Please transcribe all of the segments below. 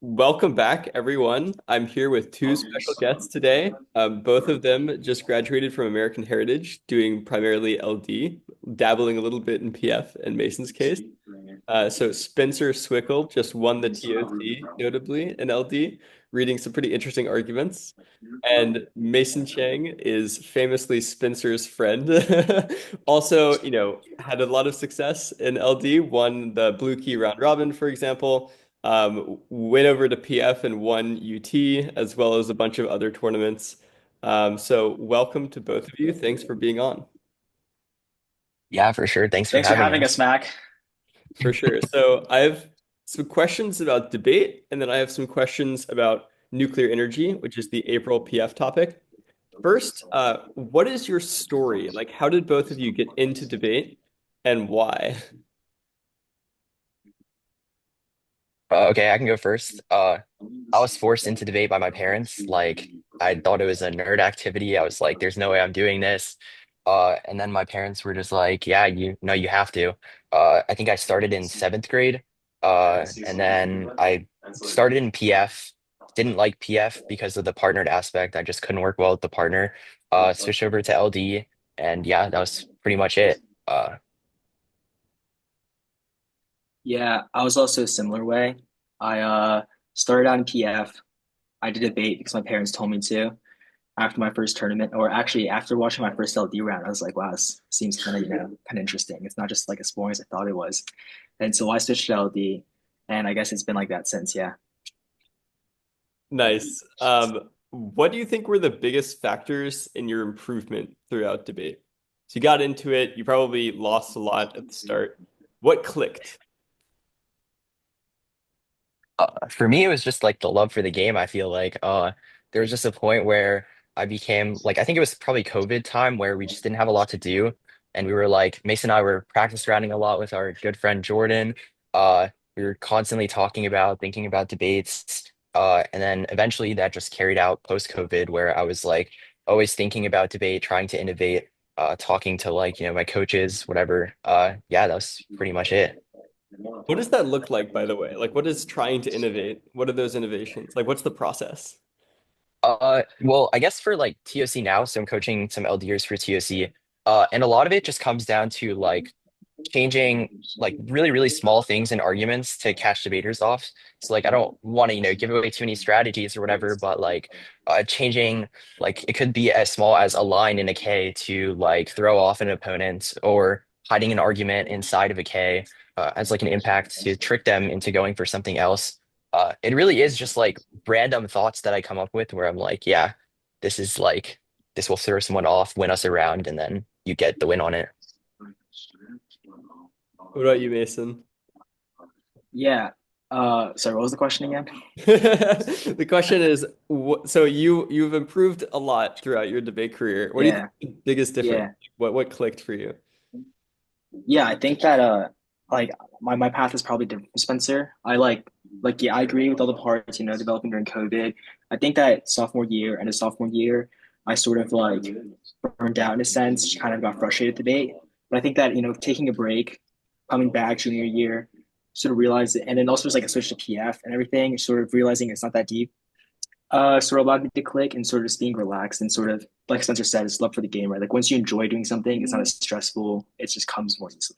Welcome back, everyone. I'm here with two special guests today. Both of them just graduated from American Heritage, doing primarily LD, dabbling a little bit in PF in Mason's case. So Spencer Swickle just won the TOC, notably in LD, reading some pretty interesting arguments. And Mason Cheng is famously Spencer's friend. Also, had a lot of success in LD, won the Blue Key round robin, for example. Went over to PF and won UT, as well as a bunch of other tournaments. So welcome to both of you. Thanks for being on. Yeah, for sure. Thanks for Thanks for having having us, us. Mac. For sure. So I have some questions about debate, and then I have some questions about nuclear energy, which is the April PF topic. First, what is your story? Like, how did both of you get into debate and why? Okay, I can go first. I was forced into debate by my parents. Like, I thought it was a nerd activity. I was like, there's no way I'm doing this. And then my parents were just like, yeah, you know, you have to. I think I started in seventh grade. And then I started in PF. Didn't like PF because of the partnered aspect. I just couldn't work well with the partner. Switched over to LD, and yeah, that was pretty much it. Yeah, I was also a similar way. I started out in PF. I did debate because my parents told me to after my first tournament, or actually after watching my first LD round. I was like, wow, this seems kind of interesting. It's not just like as boring as I thought it was. And so I switched to LD, and I guess it's been like that since, yeah. Nice. What do you think were the biggest factors in your improvement throughout debate? So you got into it, you probably lost a lot at the start. What clicked? For me, it was just like the love for the game. I feel like there was just a point where I became like I think it was probably COVID time where we just didn't have a lot to do, and we were like Mason and I were practice rounding a lot with our good friend Jordan. We were constantly talking about thinking about debates, and then eventually that just carried out post COVID where I was like always thinking about debate, trying to innovate, talking to like my coaches, whatever. Yeah, that was pretty much it. What does that look like, by the way? Like, what is trying to innovate? What are those innovations? Like, what's the process? Well, I guess for like TOC now, so I'm coaching some LDers for TOC. And a lot of it just comes down to like changing like really, really small things in arguments to catch debaters off. So like I don't want to, give away too many strategies or whatever, but like changing like it could be as small as a line in a K to like throw off an opponent or hiding an argument inside of a K as like an impact to trick them into going for something else. It really is just like random thoughts that I come up with where I'm like, yeah, this is like this will throw someone off, win us around, and then you get the win on it. What about you, Mason? Yeah. Sorry, what was the question again? The question is, so you've improved a lot throughout your debate career. What do you think Yeah, is the biggest difference? yeah. What clicked for you? Yeah, I think that like my path is probably different from Spencer. I yeah, I agree with all the parts, developing during COVID. I think that sophomore year and a sophomore year, I sort of like burned out in a sense, just kind of got frustrated with debate. But I think that, taking a break, coming back junior year, sort of realized it, and then also just like a switch to PF and everything, sort of realizing it's not that deep. Sort of allowed me to click and sort of just being relaxed and sort of like Spencer said, it's love for the game, right? Like once you enjoy doing something, it's not as stressful. It just comes more easily.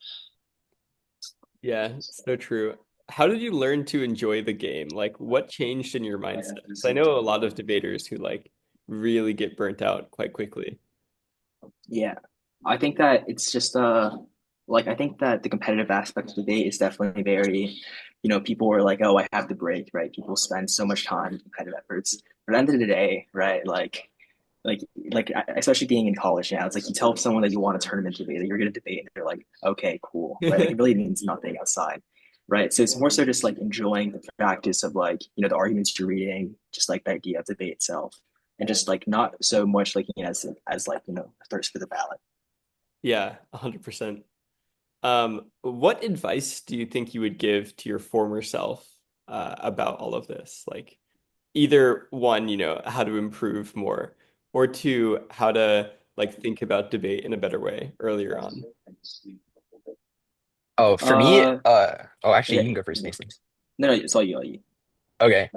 Yeah, so true. How did you learn to enjoy the game? Like, what changed in your mindset? 'Cause I know a lot of debaters who like really get burnt out quite quickly. Yeah. I think that it's just I think that the competitive aspect of the debate is definitely very, people are like, oh, I have to break, right? People spend so much time in competitive efforts. But at the end of the day, right, like especially being in college now, it's like you tell someone that you want a tournament debate that you're gonna debate and they're like, okay, cool. Right. Like it really means nothing outside. Right. So it's more so just like enjoying the practice of like, the arguments you're reading, just like the idea of debate itself. And just like not so much looking as like, a thirst for the ballot. Yeah, 100%. What advice do you think you would give to your former self about all of this? Like, either one, how to improve more, or two, how to like think about debate in a better way earlier on. Oh, for me, Uh oh, actually, yeah, you can go first, yeah. Mason. No, no, it's all you, all you. Okay.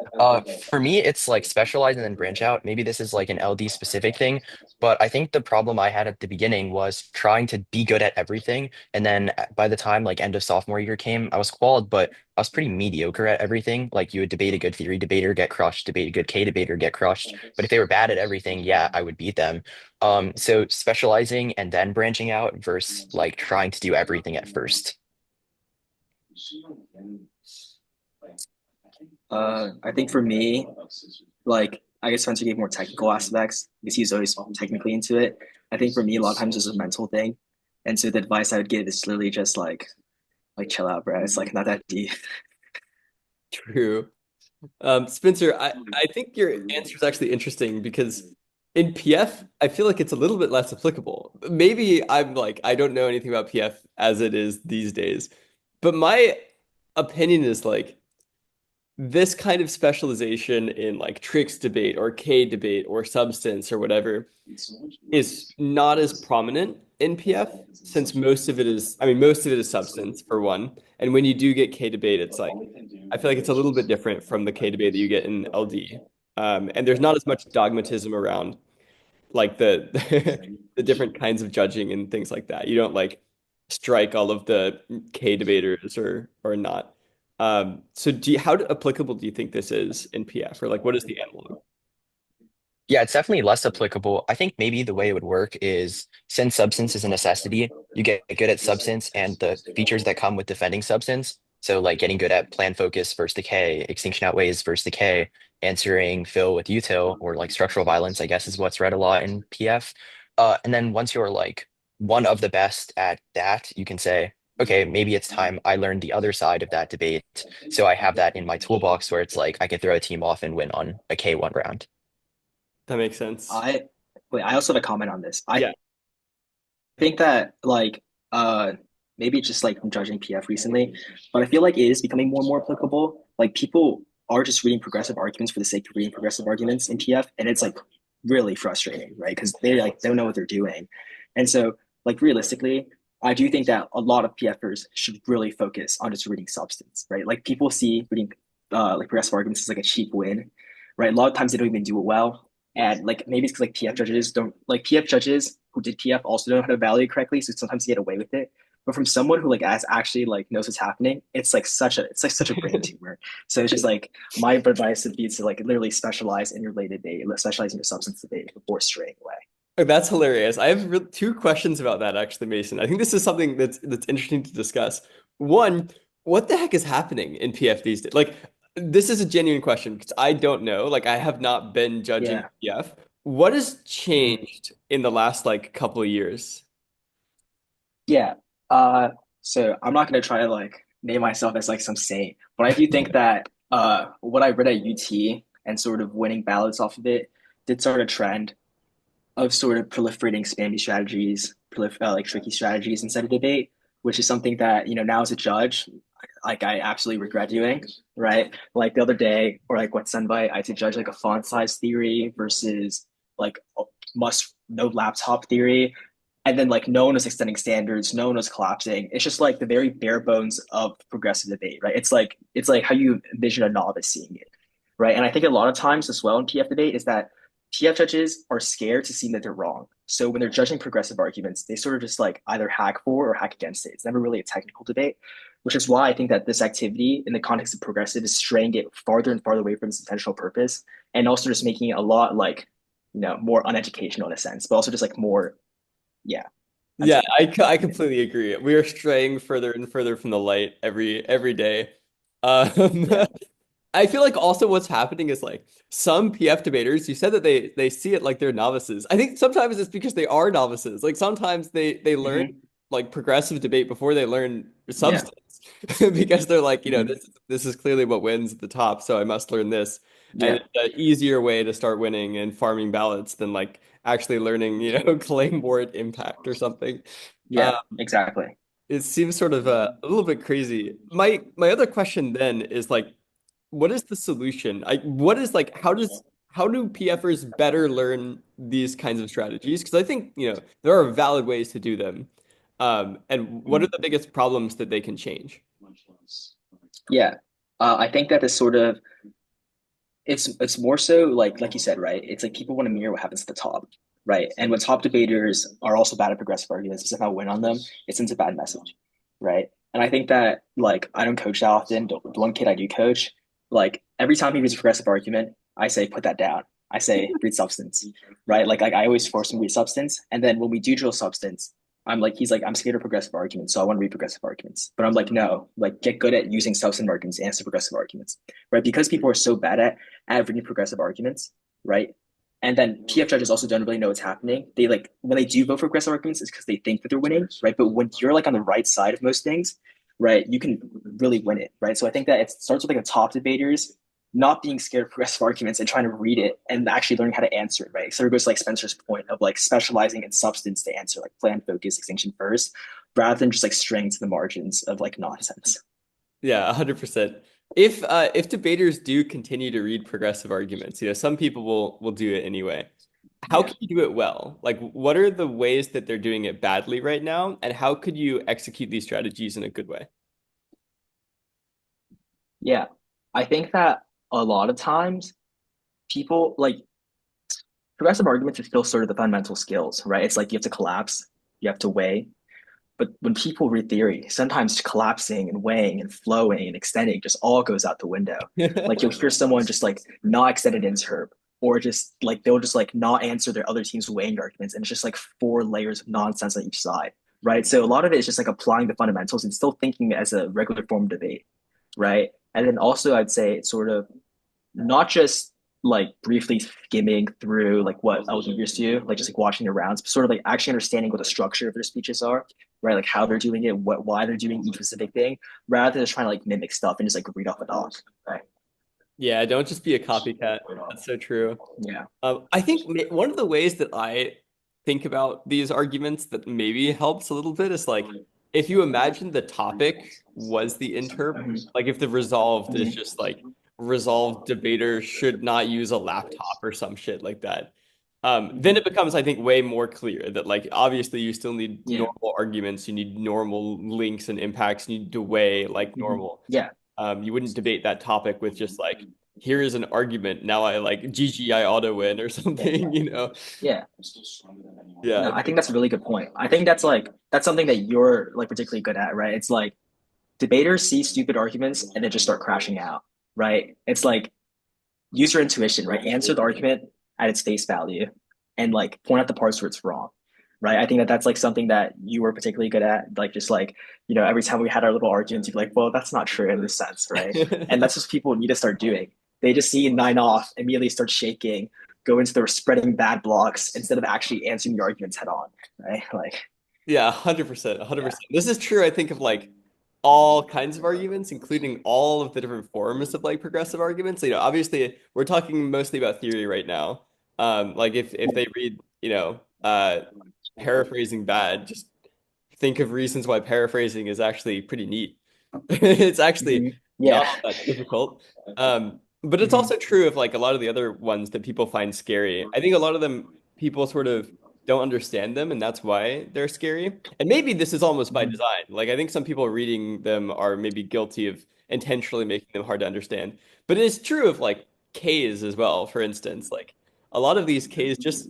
For me, it's like specialize and then branch out. Maybe this is like an LD specific thing, but I think the problem I had at the beginning was trying to be good at everything. And then by the time like end of sophomore year came, I was qualified, but I was pretty mediocre at everything. Like you would debate a good theory debater, get crushed, debate a good K debater, get crushed. But if they were bad at everything, yeah, I would beat them. So specializing and then branching out versus like trying to do everything at first. I think for me, like I guess Spencer gave more technical aspects because he's always technically into it. I think for me, a lot of times it's a mental thing, and so the advice I would give is literally just like chill out, bro. It's like not that deep. True. Spencer, I think your answer is actually interesting because in PF, I feel like it's a little bit less applicable. Maybe I'm like, I don't know anything about PF as it is these days, but my opinion is like this kind of specialization in like tricks debate or K debate or substance or whatever is not as prominent in PF since most of it is, I mean, most of it is substance for one. And when you do get K debate, it's like, I feel like it's a little bit different from the K debate that you get in LD. And there's not as much dogmatism around like the the different kinds of judging and things like that. You don't like strike all of the K debaters or not. So applicable do you think this is in PF or like what is the analog? Yeah, it's definitely less applicable. I think maybe the way it would work is since substance is a necessity, you get good at substance and the features that come with defending substance. So like getting good at plan focus versus decay, extinction outweighs versus decay, answering fill with util or like structural violence, I guess is what's read a lot in PF. And then once you're like one of the best at that, you can say, okay, maybe it's time I learned the other side of that debate. So I have that in my toolbox where it's like I could throw a team off and win on a K1 round. That makes sense. I wait. I also have a comment on this. I Yeah. think that maybe it's just like from judging PF recently, but I feel like it is becoming more and more applicable. Like people are just reading progressive arguments for the sake of reading progressive arguments in PF, and it's like really frustrating, right? Because they like don't know what they're doing, and so like realistically, I do think that a lot of PFers should really focus on just reading substance, right? Like people see reading like progressive arguments as like a cheap win, right? A lot of times they don't even do it well. And like maybe it's because like PF judges don't like PF judges who did PF also don't know how to evaluate correctly, so sometimes you get away with it. But from someone who like as actually like knows what's happening, it's like such a brain tumor. So it's just like my advice would be to like literally specialize in your lay debate, specialize in your substance debate before straying away. Oh, that's hilarious. I have two questions about that actually, Mason. I think this is something that's interesting to discuss. One, what the heck is happening in PF these days? Like, this is a genuine question because I don't know. Like, I have not been judging Yeah. PF. What has Mhm. changed in the last like couple of years? Yeah. So I'm not gonna try to like name myself as like some saint, but I do think that what I read at UT and sort of winning ballots off of it did sort of trend of sort of proliferating spammy strategies, like tricky strategies inside a debate, which is something that, now as a judge, like I absolutely regret doing, right? Like the other day, or like what Sunbite, I had to judge like a font size theory versus like must no laptop theory. And then like no one was extending standards, no one was collapsing. It's just like the very bare bones of progressive debate, right? It's like how you envision a novice seeing it, right? And I think a lot of times as well in PF debate is that PF judges are scared to seem that they're wrong. So when they're judging progressive arguments, they sort of just like either hack for or hack against it. It's never really a technical debate, which is why I think that this activity in the context of progressive is straying it farther and farther away from its intentional purpose and also just making it a lot like, more uneducational in a sense, but also just like more, yeah, that's Yeah, it. I completely agree. We are straying further and further from the light every day. Yeah. I feel like also what's happening is like some PF debaters, you said that they see it like they're novices. I think sometimes it's because they are novices. Like sometimes they learn Hmm. like progressive debate before they learn Yeah. substance because they're like, Hmm. this is clearly what wins at the top, so I must learn this. And Yeah. it's an easier way to start winning and farming ballots than like actually learning, claim board impact or something. Uh, Yeah. Exactly. it seems sort of a little bit crazy. My other question then is like, what is the solution? What is like, how do PFers better learn these kinds of strategies? Because I think, there are valid ways to do them. And what are the biggest problems that they can change? Yeah. I think that this sort of it's more so like you said, right? It's like people want to mirror what happens at the top, right? And when top debaters are also bad at progressive arguments, and somehow win on them, it sends a bad message, right? And I think that like I don't coach that often. The one kid I do coach, like every time he reads a progressive argument, I say put that down. I say read substance, right? Like I always force him to read substance, and then when we do drill substance, he's like, I'm scared of progressive arguments, so I want to read progressive arguments. But I'm like, no, like get good at using substantive arguments to answer progressive arguments, right? Because people are so bad at reading progressive arguments, right? And then PF judges also don't really know what's happening. They like when they do vote for progressive arguments, it's because they think that they're winning, right? But when you're like on the right side of most things, right, you can really win it, right? So I think that it starts with like the top debaters not being scared of progressive arguments and trying to read it and actually learning how to answer it, right? So it goes to like Spencer's point of like specializing in substance to answer like plan, focus, extinction first, rather than just like straying to the margins of like nonsense. Yeah, 100%. If debaters do continue to read progressive arguments, some people will do it anyway. How Yeah. can you do it well? Like, what are the ways that they're doing it badly right now, and how could you execute these strategies in a good way? Yeah. I think that a lot of times people like progressive arguments are still sort of the fundamental skills, right? It's like you have to collapse, you have to weigh. But when people read theory, sometimes collapsing and weighing and flowing and extending just all goes out the window. Like you'll hear someone just like not extend an interp, or just like they'll just like not answer their other team's weighing arguments. And it's just like four layers of nonsense on each side. Right. So a lot of it is just like applying the fundamentals and still thinking as a regular form of debate. Right. And then also I'd say it's sort of not just like briefly skimming through like what I was used to, like just like watching the rounds, but sort of like actually understanding what the structure of their speeches are, right? Like how they're doing it, why they're doing each specific thing, rather than just trying to like mimic stuff and just like read off a doc, right? Yeah, don't just be a copycat. That's so true. Yeah. I think one of the ways that I think about these arguments that maybe helps a little bit is like if you imagine the topic was the interp, Mm-hmm. like if the resolved is Mm-hmm. just like resolved debater should not use a laptop or some shit like that. Then it becomes, I think, way more clear that like obviously you still need Yeah. normal arguments, you need normal links and impacts, you need to weigh like Mm-hmm. normal. Yeah. You wouldn't debate that topic with just like, here is an argument. Now I like GG, I auto win or something, Yeah. Yeah. No, I think that's a really good point. I think that's like that's something that you're like particularly good at, right? It's like debaters see stupid arguments and then just start crashing out, right? It's like use your intuition, right? Answer the argument at its face value and like point out the parts where it's wrong, right? I think that that's like something that you were particularly good at. Like just like, every time we had our little arguments, you'd be like, well, that's not true in this sense, right? And that's what people need to start doing. They just see nine off, immediately start shaking, go into their spreading bad blocks instead of actually answering the arguments head on, right? Like, Yeah, 100%, yeah. 100%. This is true, I think, of like all kinds of arguments, including all of the different forms of like progressive arguments. Obviously we're talking mostly about theory right now. Like if they read, paraphrasing bad, just think of reasons why paraphrasing is actually pretty neat. It's actually Mm-hmm. Yeah. not all that difficult. But it's Mm-hmm. also true of like a lot of the other ones that people find scary. I think a lot of them people sort of don't understand them, and that's why they're scary. And maybe this is almost by Mm-hmm. design. Like I think some people reading them are maybe guilty of intentionally making them hard to understand. But it is true of like Ks as well, for instance. Like a lot of these Ks just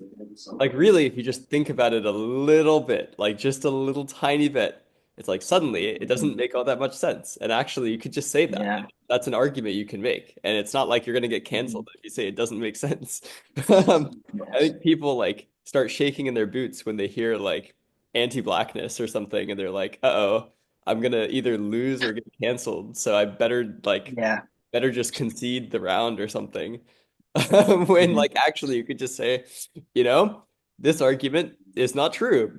like really, if you just think about it a little bit, like just a little tiny bit, it's like suddenly it doesn't make all that much sense. And actually, you could just say that. Yeah. That's an argument you can make. And it's not like you're going to get Mm-hmm. canceled if you say it doesn't make sense. I Yeah. think people like start shaking in their boots when they hear like anti-blackness or something, and they're like, "Uh-oh, I'm gonna either lose or get canceled, so I Yeah. better just concede the round or something." When Mm-hmm. like actually you could just say, you know, this argument is not true.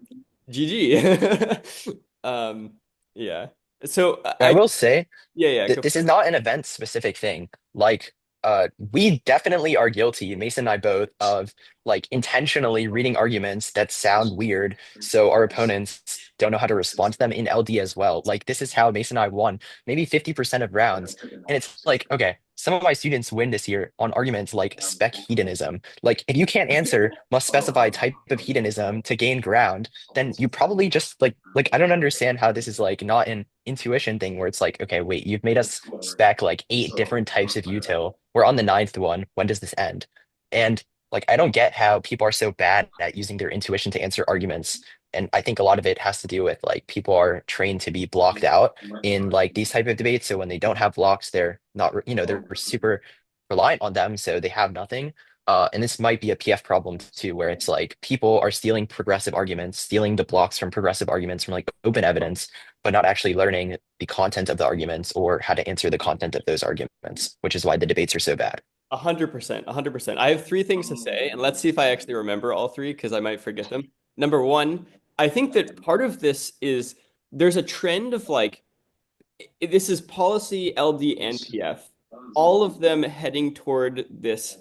GG. Um, yeah. So And I will say, yeah, th go. this is not an event specific thing. Like, we definitely are guilty, Mason and I both, of like intentionally reading arguments that sound weird, so our opponents don't know how to respond to them in LD as well. Like, this is how Mason and I won maybe 50% of rounds. And it's like, okay, some of my students win this year on arguments like spec hedonism. Like, if you can't answer must specify type of hedonism to gain ground, then you probably just like I don't understand how this is like not an intuition thing where it's like, okay, wait, you've made us spec like 8 different types of util. We're on the ninth one. When does this end? And like, I don't get how people are so bad at using their intuition to answer arguments. And I think a lot of it has to do with like people are trained to be blocked out in like these type of debates. So when they don't have blocks, they're not, they're super reliant on them. So they have nothing. And this might be a PF problem too, where it's like people are stealing progressive arguments, stealing the blocks from progressive arguments from like open evidence, but not actually learning the content of the arguments or how to answer the content of those arguments, which is why the debates are so bad. 100%, 100%. I have three things to say, and let's see if I actually remember all three because I might forget them. Number one, I think that part of this is there's a trend of like, this is policy, LD, and PF, all of them heading toward this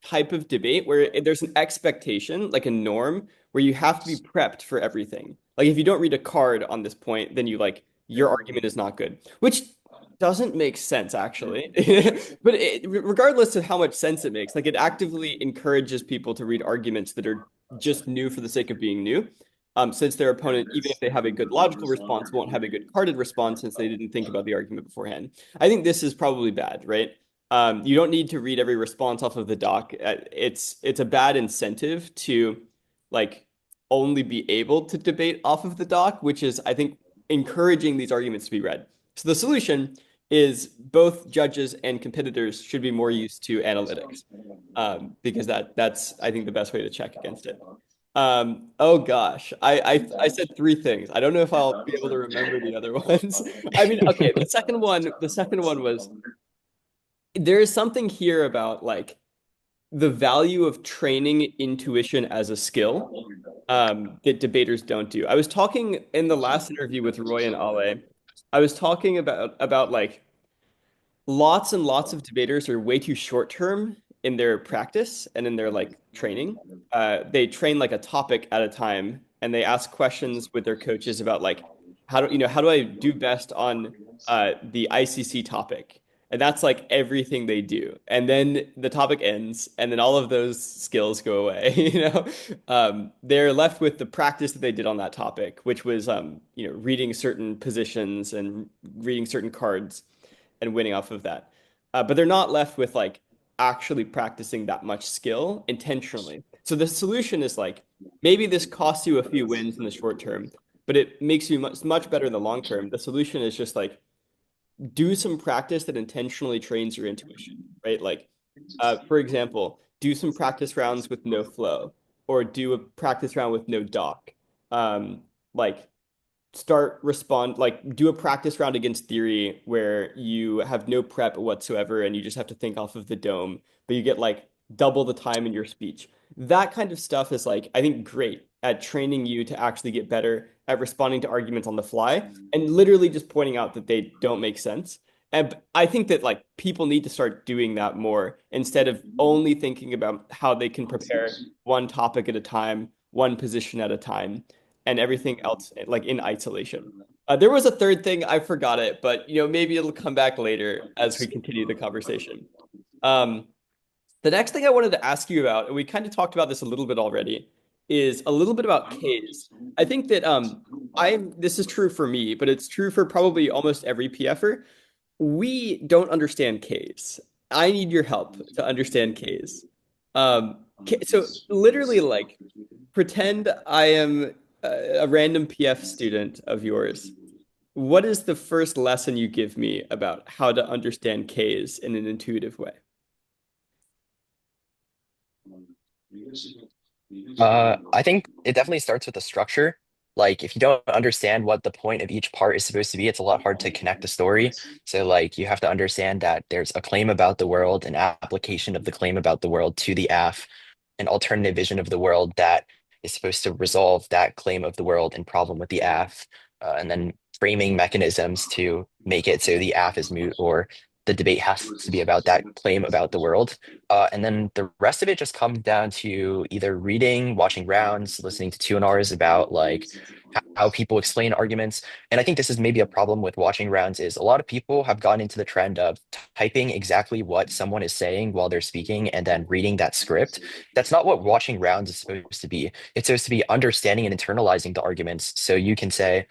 type of debate where there's an expectation, like a norm, where you have to be prepped for everything. Like if you don't read a card on this point, then you like your argument is not good, which doesn't make sense actually. But regardless of how much sense it makes, like it actively encourages people to read arguments that are just new for the sake of being new. Since their opponent, even if they have a good logical response, won't have a good carded response since they didn't think about the argument beforehand. I think this is probably bad, right? You don't need to read every response off of the doc. It's a bad incentive to like only be able to debate off of the doc, which is, I think, encouraging these arguments to be read. So the solution is both judges and competitors should be more used to analytics, because that's I think the best way to check against it. Oh gosh, I said three things. I don't know if I'll be able to remember the other ones. I mean, okay, the second one was there is something here about like the value of training intuition as a skill, that debaters don't do. I was talking in the last interview with Roy and Ale. I was talking about like lots and lots of debaters are way too short term in their practice and in their like training. They train like a topic at a time, and they ask questions with their coaches about like how do I do best on the ICC topic, and that's like everything they do. And then the topic ends, and then all of those skills go away. They're left with the practice that they did on that topic, which was reading certain positions and reading certain cards and winning off of that. But they're not left with like actually practicing that much skill intentionally. So the solution is like maybe this costs you a few wins in the short term, but it makes you much better in the long term. The solution is just like do some practice that intentionally trains your intuition, right? Like, for example, do some practice rounds with no flow, or do a practice round with no doc. Like do a practice round against theory where you have no prep whatsoever and you just have to think off of the dome, but you get like double the time in your speech. That kind of stuff is like, I think, great at training you to actually get better at responding to arguments on the fly and literally just pointing out that they don't make sense. And I think that like people need to start doing that more instead of only thinking about how they can prepare one topic at a time, one position at a time, and everything else like in isolation. There was a third thing, I forgot it, but maybe it'll come back later as we continue the conversation. Um, the next thing I wanted to ask you about, and we kind of talked about this a little bit already, is a little bit about Ks. I think that this is true for me, but it's true for probably almost every PFer. We don't understand Ks. I need your help to understand Ks. So literally, like, pretend I am a random PF student of yours. What is the first lesson you give me about how to understand Ks in an intuitive way? I think it definitely starts with the structure. Like, if you don't understand what the point of each part is supposed to be, it's a lot hard to connect the story. So, like, you have to understand that there's a claim about the world, an application of the claim about the world to the AF, an alternative vision of the world that is supposed to resolve that claim of the world and problem with the AF, and then framing mechanisms to make it so the AF is moot or the debate has to be about that claim about the world. And then the rest of it just comes down to either reading, watching rounds, listening to 2NRs about like how people explain arguments. And I think this is maybe a problem with watching rounds is a lot of people have gotten into the trend of typing exactly what someone is saying while they're speaking and then reading that script. That's not what watching rounds is supposed to be. It's supposed to be understanding and internalizing the arguments so you can say,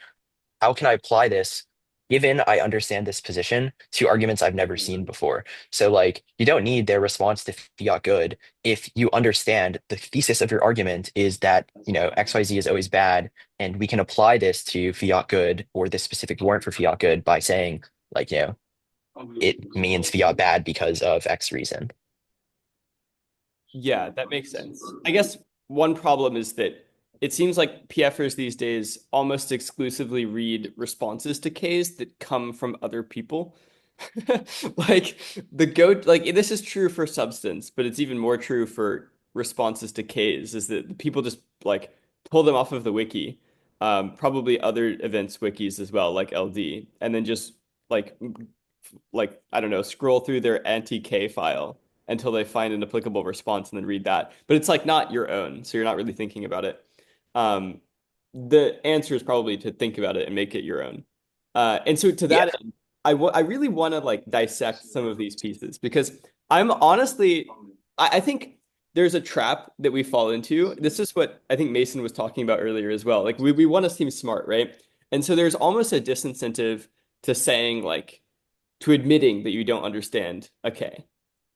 how can I apply this given I understand this position, to arguments I've never seen before. So like you don't need their response to fiat good if you understand the thesis of your argument is that, XYZ is always bad, and we can apply this to fiat good or this specific warrant for fiat good by saying like, it means fiat bad because of X reason. Yeah, that makes sense. I guess one problem is that it seems like PFers these days almost exclusively read responses to Ks that come from other people. Like like this is true for substance, but it's even more true for responses to Ks, is that people just like pull them off of the wiki, probably other events wikis as well, like LD, and then just like I don't know, scroll through their anti-K file until they find an applicable response and then read that. But it's like not your own, so you're not really thinking about it. Um, the answer is probably to think about it and make it your own. And so to Yeah. that end, I really want to like dissect some of these pieces because I'm honestly, I think there's a trap that we fall into. This is what I think Mason was talking about earlier as well. Like we want to seem smart, right? And so there's almost a disincentive to saying like, to admitting that you don't understand a K.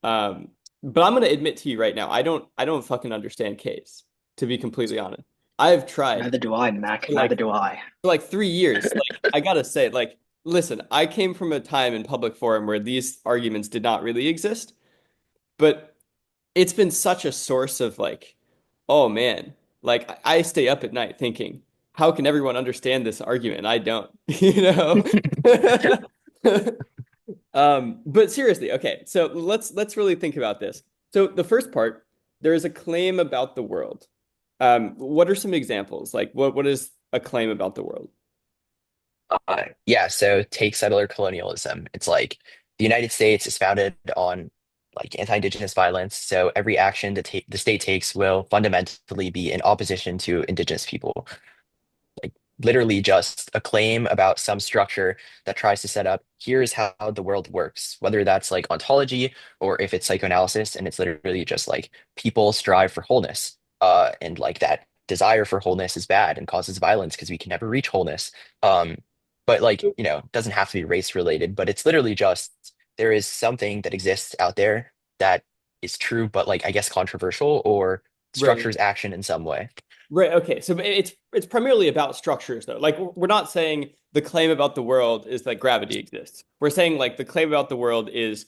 But I'm gonna admit to you right now, I don't fucking understand Ks, to be completely honest. I've tried Neither do I, Mac. for Neither like do I. 3 years. Like I gotta say, like, listen, I came from a time in public forum where these arguments did not really exist, but it's been such a source of like, oh man, like I stay up at night thinking, how can everyone understand this argument? I don't, you know? But seriously, okay, so let's really think about this. So the first part, there is a claim about the world. What are some examples? Like what is a claim about the world? Yeah, so take settler colonialism. It's like the United States is founded on like anti-indigenous violence, so every action the state takes will fundamentally be in opposition to indigenous people. Like literally just a claim about some structure that tries to set up, here's how the world works, whether that's like ontology or if it's psychoanalysis, and it's literally just like people strive for wholeness. And like that desire for wholeness is bad and causes violence because we can never reach wholeness. Um, but like, it doesn't have to be race related, but it's literally just there is something that exists out there that is true, but like I guess controversial or Right. structures action in some way. Right. Okay. So it's primarily about structures, though. Like we're not saying the claim about the world is that gravity exists. We're saying like the claim about the world is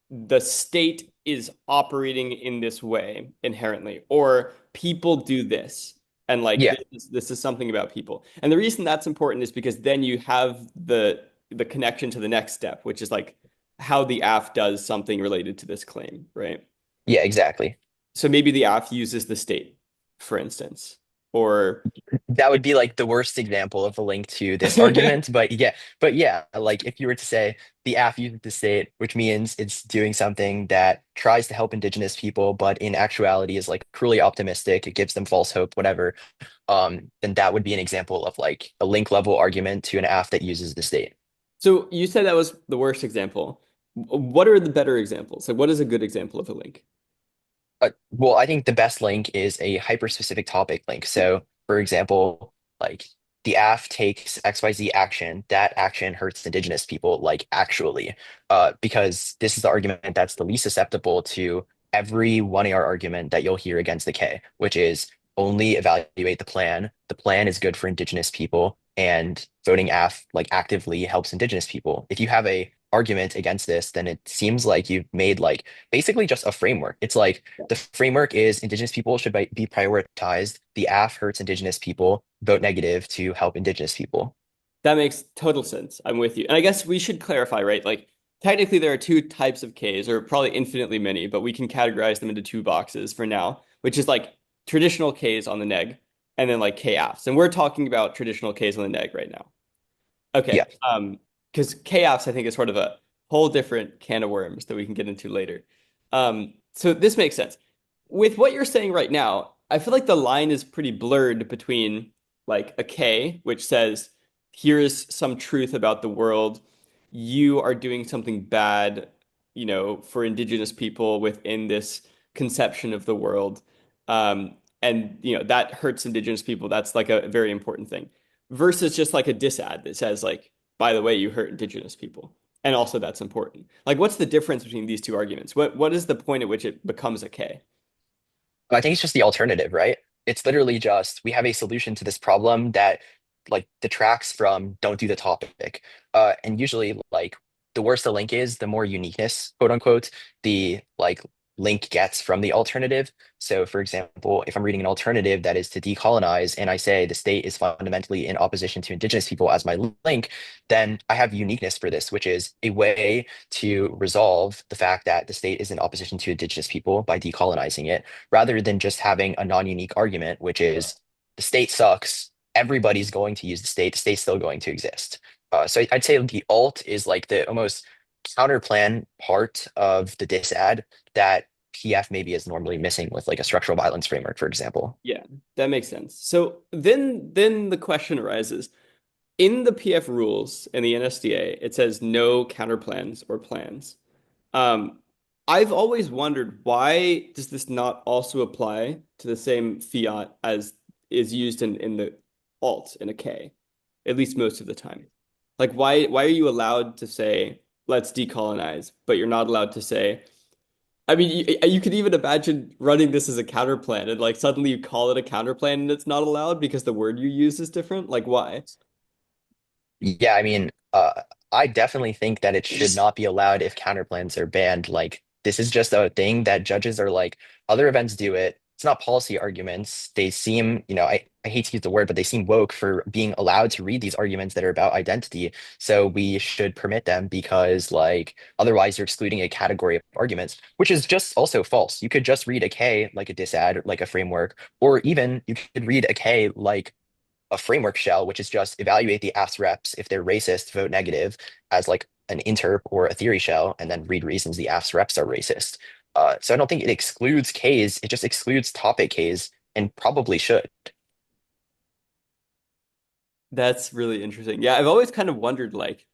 the state is operating in this way inherently, or people do this, and like Yeah. this is something about people. And the reason that's important is because then you have the connection to the next step, which is like how the AF does something related to this claim, right? Yeah, exactly. So maybe the AF uses the state, for instance, or That would be like the worst example of a link to this argument. But yeah, like if you were to say the app uses the state, which means it's doing something that tries to help indigenous people, but in actuality is like cruelly optimistic, it gives them false hope, whatever, then that would be an example of like a link level argument to an app that uses the state. So you said that was the worst example. What are the better examples? Like, what is a good example of a link? Well, I think the best link is a hyper-specific topic link. So, for example, like the AF takes XYZ action, that action hurts indigenous people, like actually, because this is the argument that's the least susceptible to every 1AR argument that you'll hear against the K, which is only evaluate the plan. The plan is good for indigenous people, and voting AF like actively helps indigenous people. If you have a argument against this, then it seems like you've made like basically just a framework. It's like the framework is indigenous people should be prioritized. The AF hurts indigenous people. Vote negative to help indigenous people. That makes total sense. I'm with you. And I guess we should clarify, right? Like, technically, there are two types of Ks, or probably infinitely many, but we can categorize them into two boxes for now, which is like traditional Ks on the neg, and then like KAFs. And we're talking about traditional Ks on the neg right now. Yeah. Okay. Because KAFs, I think, is sort of a whole different can of worms that we can get into later. So this makes sense. With what you're saying right now, I feel like the line is pretty blurred between like a K, which says, here's some truth about the world. You are doing something bad, for indigenous people within this conception of the world. And that hurts indigenous people. That's like a very important thing. Versus just like a disad that says like, by the way, you hurt indigenous people. And also that's important. Like, what's the difference between these two arguments? What is the point at which it becomes a K? I think it's just the alternative, right? It's literally just we have a solution to this problem that like detracts from don't do the topic. And usually like the worse the link is, the more uniqueness, quote unquote, the like link gets from the alternative. So for example, if I'm reading an alternative that is to decolonize and I say the state is fundamentally in opposition to indigenous people as my link, then I have uniqueness for this, which is a way to resolve the fact that the state is in opposition to indigenous people by decolonizing it rather than just having a non-unique argument, which is the state sucks. Everybody's going to use the state. The state's still going to exist. So I'd say the alt is like the almost counterplan part of the disad that PF maybe is normally missing with like a structural violence framework, for example. Yeah, that makes sense. So then the question arises. In the PF rules in the NSDA, it says no counterplans or plans. Um, I've always wondered why does this not also apply to the same fiat as is used in the alt in a K, at least most of the time. Like why are you allowed to say let's decolonize, but you're not allowed to say I mean you could even imagine running this as a counterplan and like suddenly you call it a counterplan and it's not allowed because the word you use is different. Like why? Yeah, I mean, I definitely think that it It's should just not be allowed if counterplans are banned. Like, this is just a thing that judges are like, other events do it. It's not policy arguments. They seem, I hate to use the word, but they seem woke for being allowed to read these arguments that are about identity. So we should permit them because, like, otherwise you're excluding a category of arguments, which is just also false. You could just read a K like a disad, like a framework, or even you could read a K like a framework shell, which is just evaluate the ask reps. If they're racist, vote negative as like an interp or a theory shell, and then read reasons the ask reps are racist. So I don't think it excludes Ks. It just excludes topic Ks and probably should. That's really interesting. Yeah, I've always kind of wondered like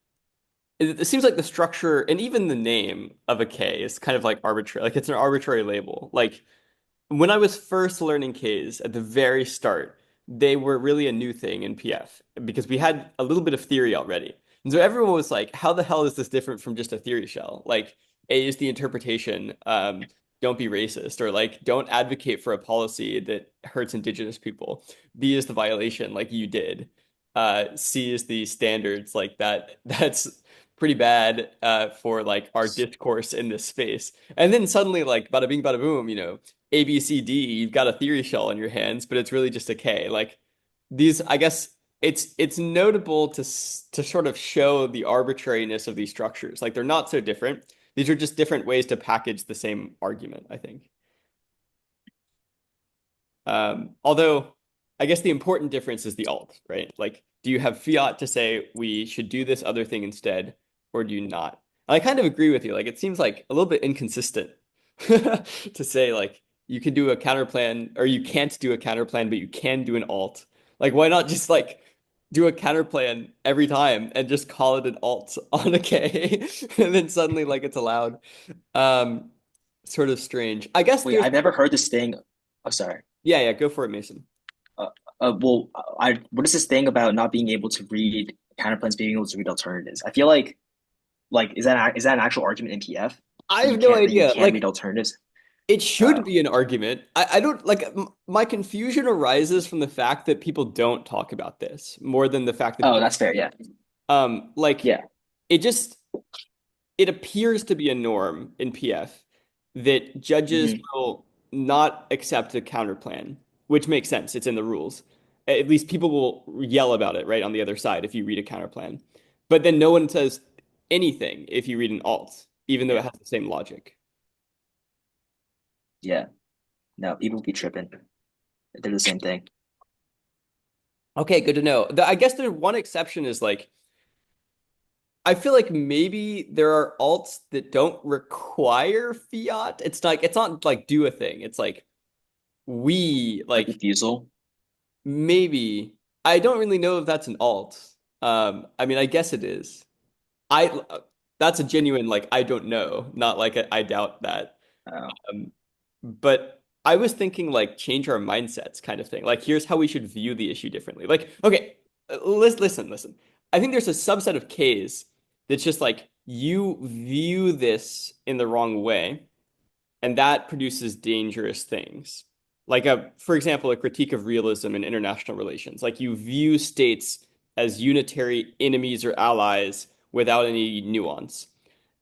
it seems like the structure and even the name of a K is kind of like arbitrary. Like it's an arbitrary label. Like when I was first learning Ks at the very start, they were really a new thing in PF because we had a little bit of theory already. And so everyone was like, how the hell is this different from just a theory shell? Like A is the interpretation, don't be racist, or like don't advocate for a policy that hurts indigenous people. B is the violation, like you did. C is the standards, like that's pretty bad for like our discourse in this space. And then suddenly, like bada bing, bada boom, A, B, C, D, you've got a theory shell in your hands, but it's really just a K. Like these, I guess it's notable to sort of show the arbitrariness of these structures. Like they're not so different. These are just different ways to package the same argument, I think. Although I guess the important difference is the alt, right? Like, do you have fiat to say we should do this other thing instead, or do you not? And I kind of agree with you. Like, it seems like a little bit inconsistent to say like you can do a counter plan or you can't do a counter plan, but you can do an alt. Like, why not just like do a counter plan every time and just call it an alt on a K, and then suddenly like it's allowed? Um, Sort of strange. I guess wait, there's I've never heard this thing. Oh, sorry. yeah, go for it, Mason. Uh, well, what is this thing about not being able to read counterplans, being able to read alternatives? I feel like is that an actual argument in PF I that have no you idea. can read Like, alternatives? it should Oh, be an argument. I don't like my confusion arises from the fact that people don't talk about this more than the fact that oh, people, that's fair. Yeah, like yeah. it just it appears to be a norm in PF that judges Hmm. will not accept a counterplan, which makes sense. It's in the rules. At least people will yell about it, right, on the other side if you read a counterplan. But then no one says anything if you read an alt, even though it Yeah, has the same logic. yeah. No, people be tripping. They're the same thing. Okay, good to know. I guess the one exception is like I feel like maybe there are alts that don't require fiat. It's not like do a thing. It's like we Like like refusal. maybe I don't really know if that's an alt. I mean, I guess it is. I That's a genuine like I don't know, not like I doubt that. Oh, Um, but I was thinking like change our mindsets kind of thing. Like here's how we should view the issue differently. Like okay, listen. I think there's a subset of Ks that's just like you view this in the wrong way, and that produces dangerous things. Like for example, a critique of realism in international relations. Like you view states as unitary enemies or allies without any nuance.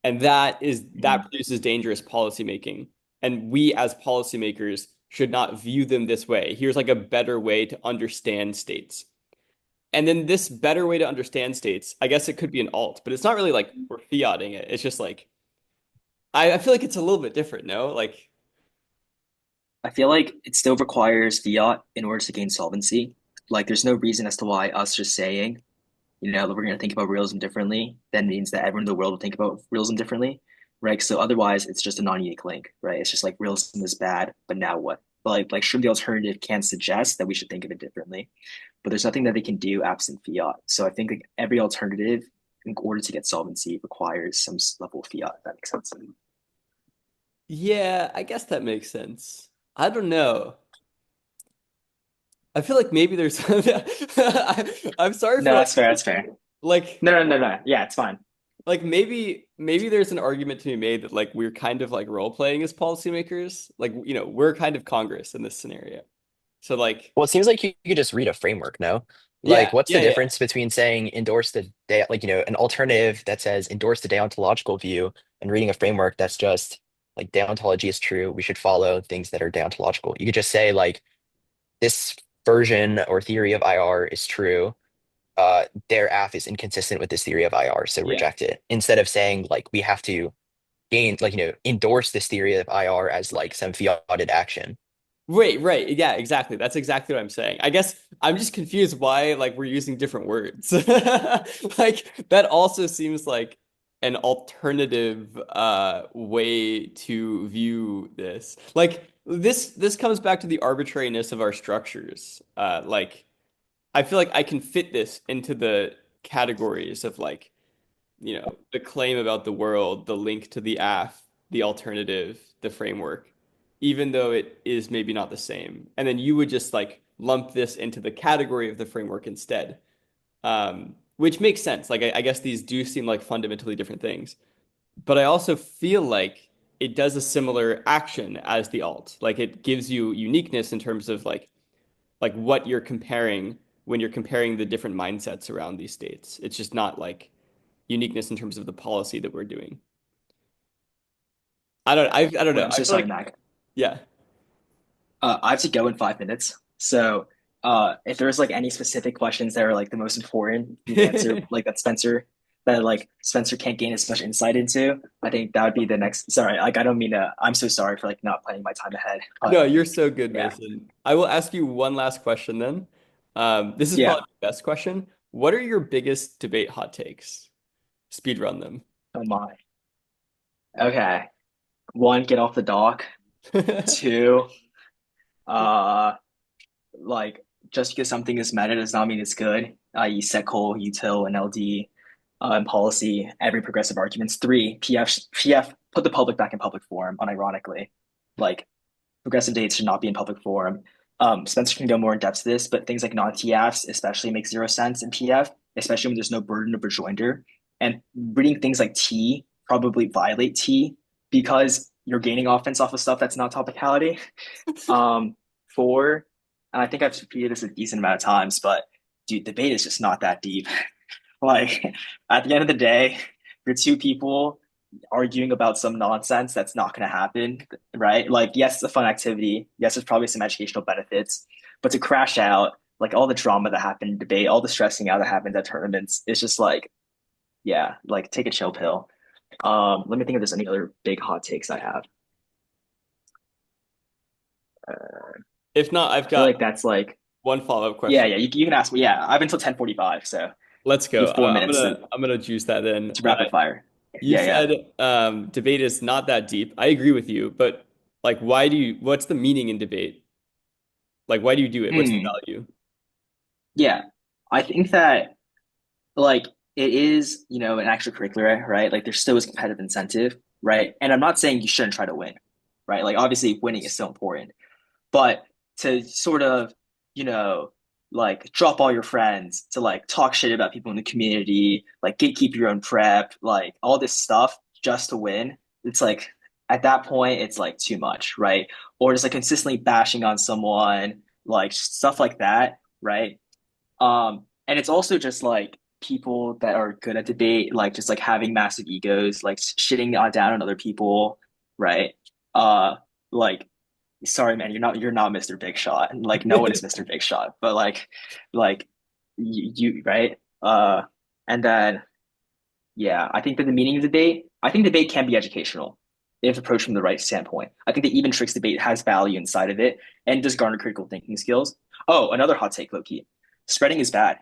And that Mhm. produces dangerous policymaking. And we as policymakers should not view them this way. Here's like a better way to understand states. And then this better way to understand states, I guess it could be an alt, but it's not really like we're fiating it. It's just like I feel like it's a little bit different, no? Like, I feel like it still requires fiat in order to gain solvency. Like, there's no reason as to why us just saying, that we're going to think about realism differently, then means that everyone in the world will think about realism differently, right? So otherwise, it's just a non-unique link, right? It's just like realism is bad, but now what? But like sure, the alternative can suggest that we should think of it differently, but there's nothing that they can do absent fiat. So I think like every alternative, in order to get solvency, requires some level of fiat. If that makes sense. yeah, I guess that makes sense. I don't know. I feel like maybe there's I'm sorry No, for like that's fair. That's fair. like No. Yeah, it's fine. like maybe there's an argument to be made that like we're kind of like role playing as policymakers. Like, we're kind of Congress in this scenario. So like Well, it seems like you could just read a framework, no? yeah, Like, what's the yeah. difference between saying endorse the de like, an alternative that says endorse the deontological view and reading a framework that's just like deontology is true. We should follow things that are deontological. You could just say like this version or theory of IR is true. Their AF is inconsistent with this theory of IR, so Yeah. reject it. Instead of saying like we have to gain like endorse this theory of IR as like some fiated action. Right. Yeah, exactly. That's exactly what I'm saying. I guess I'm just confused why like we're using different words. Like that also seems like an alternative way to view this. Like this comes back to the arbitrariness of our structures. Like I feel like I can fit this into the categories of like the claim about the world, the link to the AF, the alternative, the framework, even though it is maybe not the same. And then you would just like lump this into the category of the framework instead, which makes sense. Like, I guess these do seem like fundamentally different things, but I also feel like it does a similar action as the alt. Like, it gives you uniqueness in terms of like what you're comparing when you're comparing the different mindsets around these states. It's just not like uniqueness in terms of the policy that we're doing. I don't Wait, know. I'm I so feel sorry, like Mac. yeah. I have to go in 5 minutes. So, if there's like any specific questions that are like the most important for me to answer, like that like Spencer can't gain as much insight into, I think that would be the next. Sorry, like I don't mean to. I'm so sorry for like not planning my time ahead, but No, you're so good, yeah, Mason. I will ask you one last question then. This is yeah. probably the best question. What are your biggest debate hot takes? Speed run them. Oh my. Okay. One, get off the dock. Two, uh, like just because something is meta does not mean it's good. I.e., Seckle, util, and LD, and policy. Every progressive arguments. Three, PF put the public back in public forum. Unironically, like progressive dates should not be in public forum. Spencer can go more in depth to this, but things like non-TFs especially make zero sense in PF, especially when there's no burden of rejoinder. And reading things like T probably violate T because you're gaining offense off of stuff that's not topicality. Four, and I think I've repeated this a decent amount of times, but dude, debate is just not that deep. Like at the end of the day, for two people arguing about some nonsense that's not going to happen, right? Like, yes, it's a fun activity. Yes, there's probably some educational benefits, but to crash out, like all the drama that happened in debate, all the stressing out that happens at tournaments, it's just like, yeah, like take a chill pill. Let me think if there's any other big hot takes I have. If not, I've I feel got like that's like, one follow-up yeah, question. yeah, you can ask me. Yeah, I have until 10:45, so Let's you go. have 4 minutes I'm gonna juice that then. to rapid fire. You Yeah, yeah. said debate is not that deep. I agree with you, but like, what's the meaning in debate? Like, why do you do it? What's the Hmm. value? Yeah. I think that like it is, an extracurricular, right? Like there still is competitive incentive, right? And I'm not saying you shouldn't try to win, right? Like obviously winning is still important, but to sort of, you know, like drop all your friends to like talk shit about people in the community, like gatekeep your own prep, like all this stuff just to win. It's like at that point, it's like too much, right? Or just like consistently bashing on someone, like stuff like that, right? And it's also just like people that are good at debate, like just like having massive egos, like shitting down on other people, right? Uh, like sorry, man, you're not Mr. Big Shot. Like no one is Mr. Big Shot, but like you right? And then yeah, I think that the meaning of debate, I think debate can be educational if approached from the right standpoint. I think the even tricks debate has value inside of it and does garner critical thinking skills. Oh, another hot take, low key. Spreading is bad.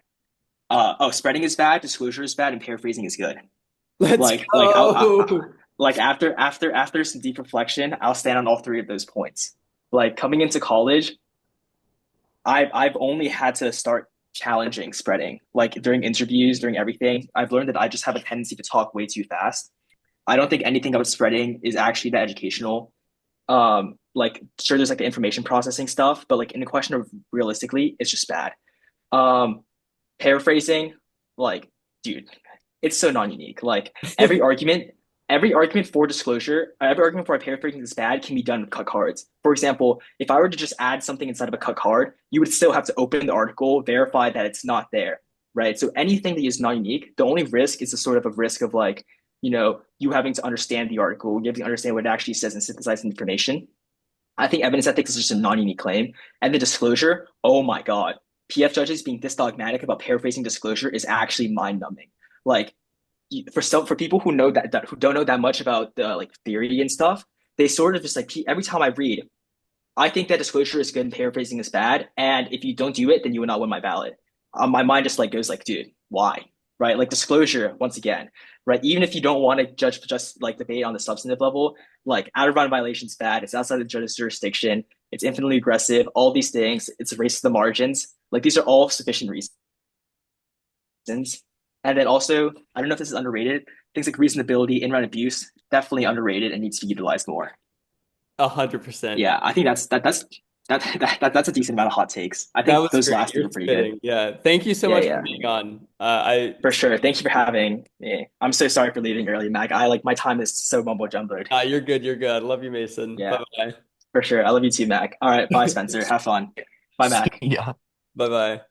Spreading is bad, disclosure is bad, and paraphrasing is good. Let's go. Like after some deep reflection, I'll stand on all three of those points. Like coming into college, I've only had to start challenging spreading. Like during interviews, during everything, I've learned that I just have a tendency to talk way too fast. I don't think anything about spreading is actually that educational. Like sure, there's like the information processing stuff, but like in the question of realistically, it's just bad. Um, Paraphrasing, like, dude, it's so non-unique. Like every argument for disclosure, every argument for a paraphrasing is bad can be done with cut cards. For example, if I were to just add something inside of a cut card, you would still have to open the article, verify that it's not there, right? So anything that is non-unique, the only risk is a sort of a risk of like, you having to understand the article, you having to understand what it actually says and synthesize information. I think evidence ethics is just a non-unique claim. And the disclosure, oh my God, PF judges being this dogmatic about paraphrasing disclosure is actually mind-numbing. Like for people who know that who don't know that much about the like theory and stuff, they sort of just like every time I read, I think that disclosure is good and paraphrasing is bad, and if you don't do it, then you will not win my ballot. My mind just like goes like, dude, why? Right? Like disclosure once again, right? Even if you don't want to judge just like debate on the substantive level, like out of round violation is bad. It's outside the judge's jurisdiction. It's infinitely aggressive. All these things. It's a race to the margins. Like these are all sufficient reasons. And then also, I don't know if this is underrated. Things like reasonability, in-round abuse, definitely underrated and needs to be utilized more. 100%. Yeah, I think that's a decent amount of hot takes. I That think was those great. last two You're were pretty good. spitting. Yeah. Thank you so Yeah, much for yeah, being on. I for sure. Thank you for having me. I'm so sorry for leaving early, Mac. I like my time is so mumbo jumbled. you're good. You're good. I love you, Mason. Bye Yeah, bye. for sure. I love you too, Mac. All right, bye, Spencer. Have fun. Bye, Mac. Yeah. Bye bye.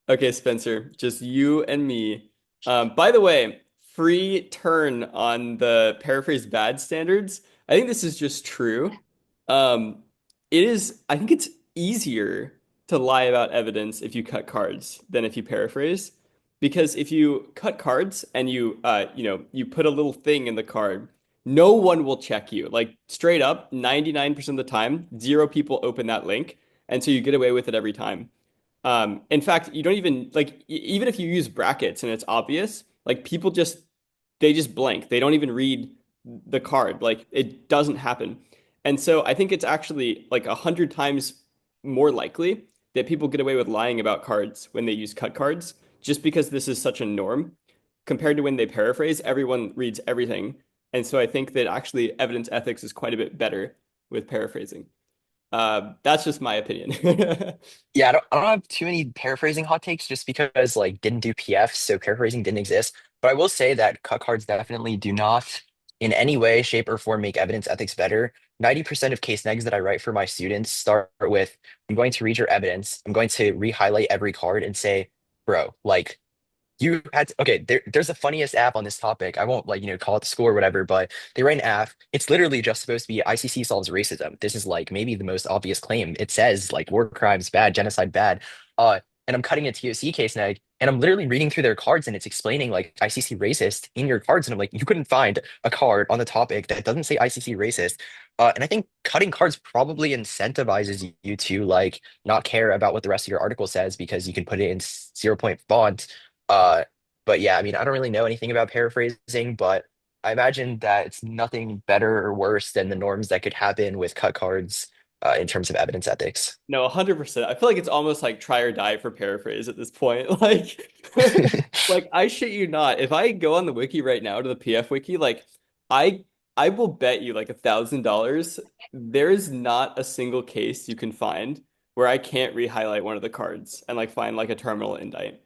Okay, Spencer, just you and me. By the way, free turn on the paraphrase bad standards. I think this is just true. Um, I think it's easier to lie about evidence if you cut cards than if you paraphrase. Because if you cut cards and you put a little thing in the card, no one will check you. Like straight up, 99% of the time, zero people open that link. And so you get away with it every time. In fact, you don't even like even if you use brackets and it's obvious, like people they just blank. They don't even read the card. Like it doesn't happen. And so I think it's actually like 100 times more likely that people get away with lying about cards when they use cut cards, just because this is such a norm compared to when they paraphrase, everyone reads everything. And so I think that actually evidence ethics is quite a bit better with paraphrasing. That's just my opinion. Yeah, I don't have too many paraphrasing hot takes just because like didn't do PF, so paraphrasing didn't exist. But I will say that cut cards definitely do not in any way, shape, or form make evidence ethics better. 90% of case negs that I write for my students start with, I'm going to read your evidence. I'm going to re-highlight every card and say, bro, like you had to, okay, there's the funniest app on this topic. I won't like, call it the school or whatever, but they write an app. It's literally just supposed to be ICC solves racism. This is like maybe the most obvious claim. It says like war crimes bad, genocide bad. And I'm cutting a TOC case neg and I'm literally reading through their cards and it's explaining like ICC racist in your cards. And I'm like, you couldn't find a card on the topic that doesn't say ICC racist. And I think cutting cards probably incentivizes you to like not care about what the rest of your article says because you can put it in 0 point font. uh, but yeah, I mean, I don't really know anything about paraphrasing, but I imagine that it's nothing better or worse than the norms that could happen with cut cards in terms of evidence ethics. No, 100%. I feel like it's almost like try or die for paraphrase at this point. Like I shit you not. If I go on the wiki right now to the PF wiki, like I I will bet you like $1,000 there is not a single case you can find where I can't re-highlight one of the cards and like find like a terminal indite.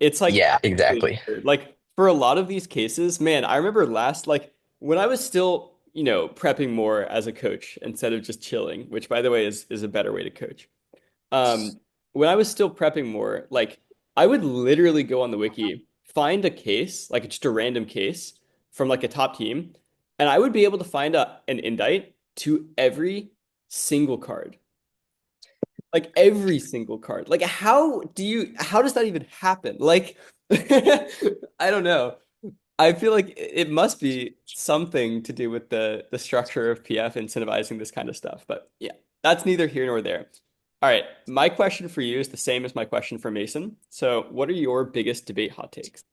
It's like Yeah, absolutely exactly. absurd. Like for a lot of these cases, man, I remember last like when I was still, prepping more as a coach instead of just chilling, which by the way is a better way to coach. Um, when I was still prepping more, like I would literally go on the wiki, find a case, like just a random case from like a top team, and I would be able to find an indite to every single card. Like every single card. Like how does that even happen? Like I don't know. I feel like it must be something to do with the structure of PF incentivizing this kind of stuff. But yeah, that's neither here nor there. All right, my question for you is the same as my question for Mason. So, what are your biggest debate hot takes?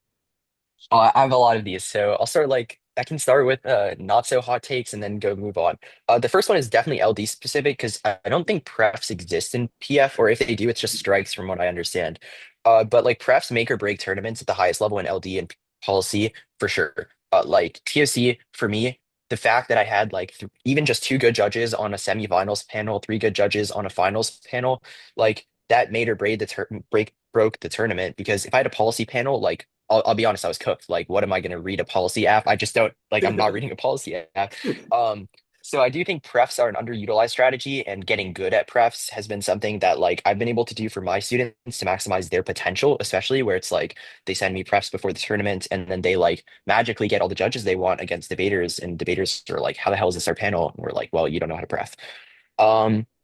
Oh, I have a lot of these, so I'll start like I can start with not so hot takes and then go move on. The first one is definitely LD specific because I don't think prefs exist in PF, or if they do, it's just strikes from what I understand. But like prefs make or break tournaments at the highest level in LD and policy for sure. Like TOC for me, the fact that I had like even just two good judges on a semifinals panel, three good judges on a finals panel, like that made or break broke the tournament because if I had a policy panel, like I'll be honest, I was cooked. Like, what am I going to read a policy app? I just don't like, I'm not reading a policy app. Um, so I do think prefs are an underutilized strategy, and getting good at prefs has been something that like I've been able to do for my students to maximize their potential, especially where it's like they send me prefs before the tournament and then they like magically get all the judges they want against debaters, and debaters are like, how the hell is this our panel? And we're like, well, you don't know how to pref.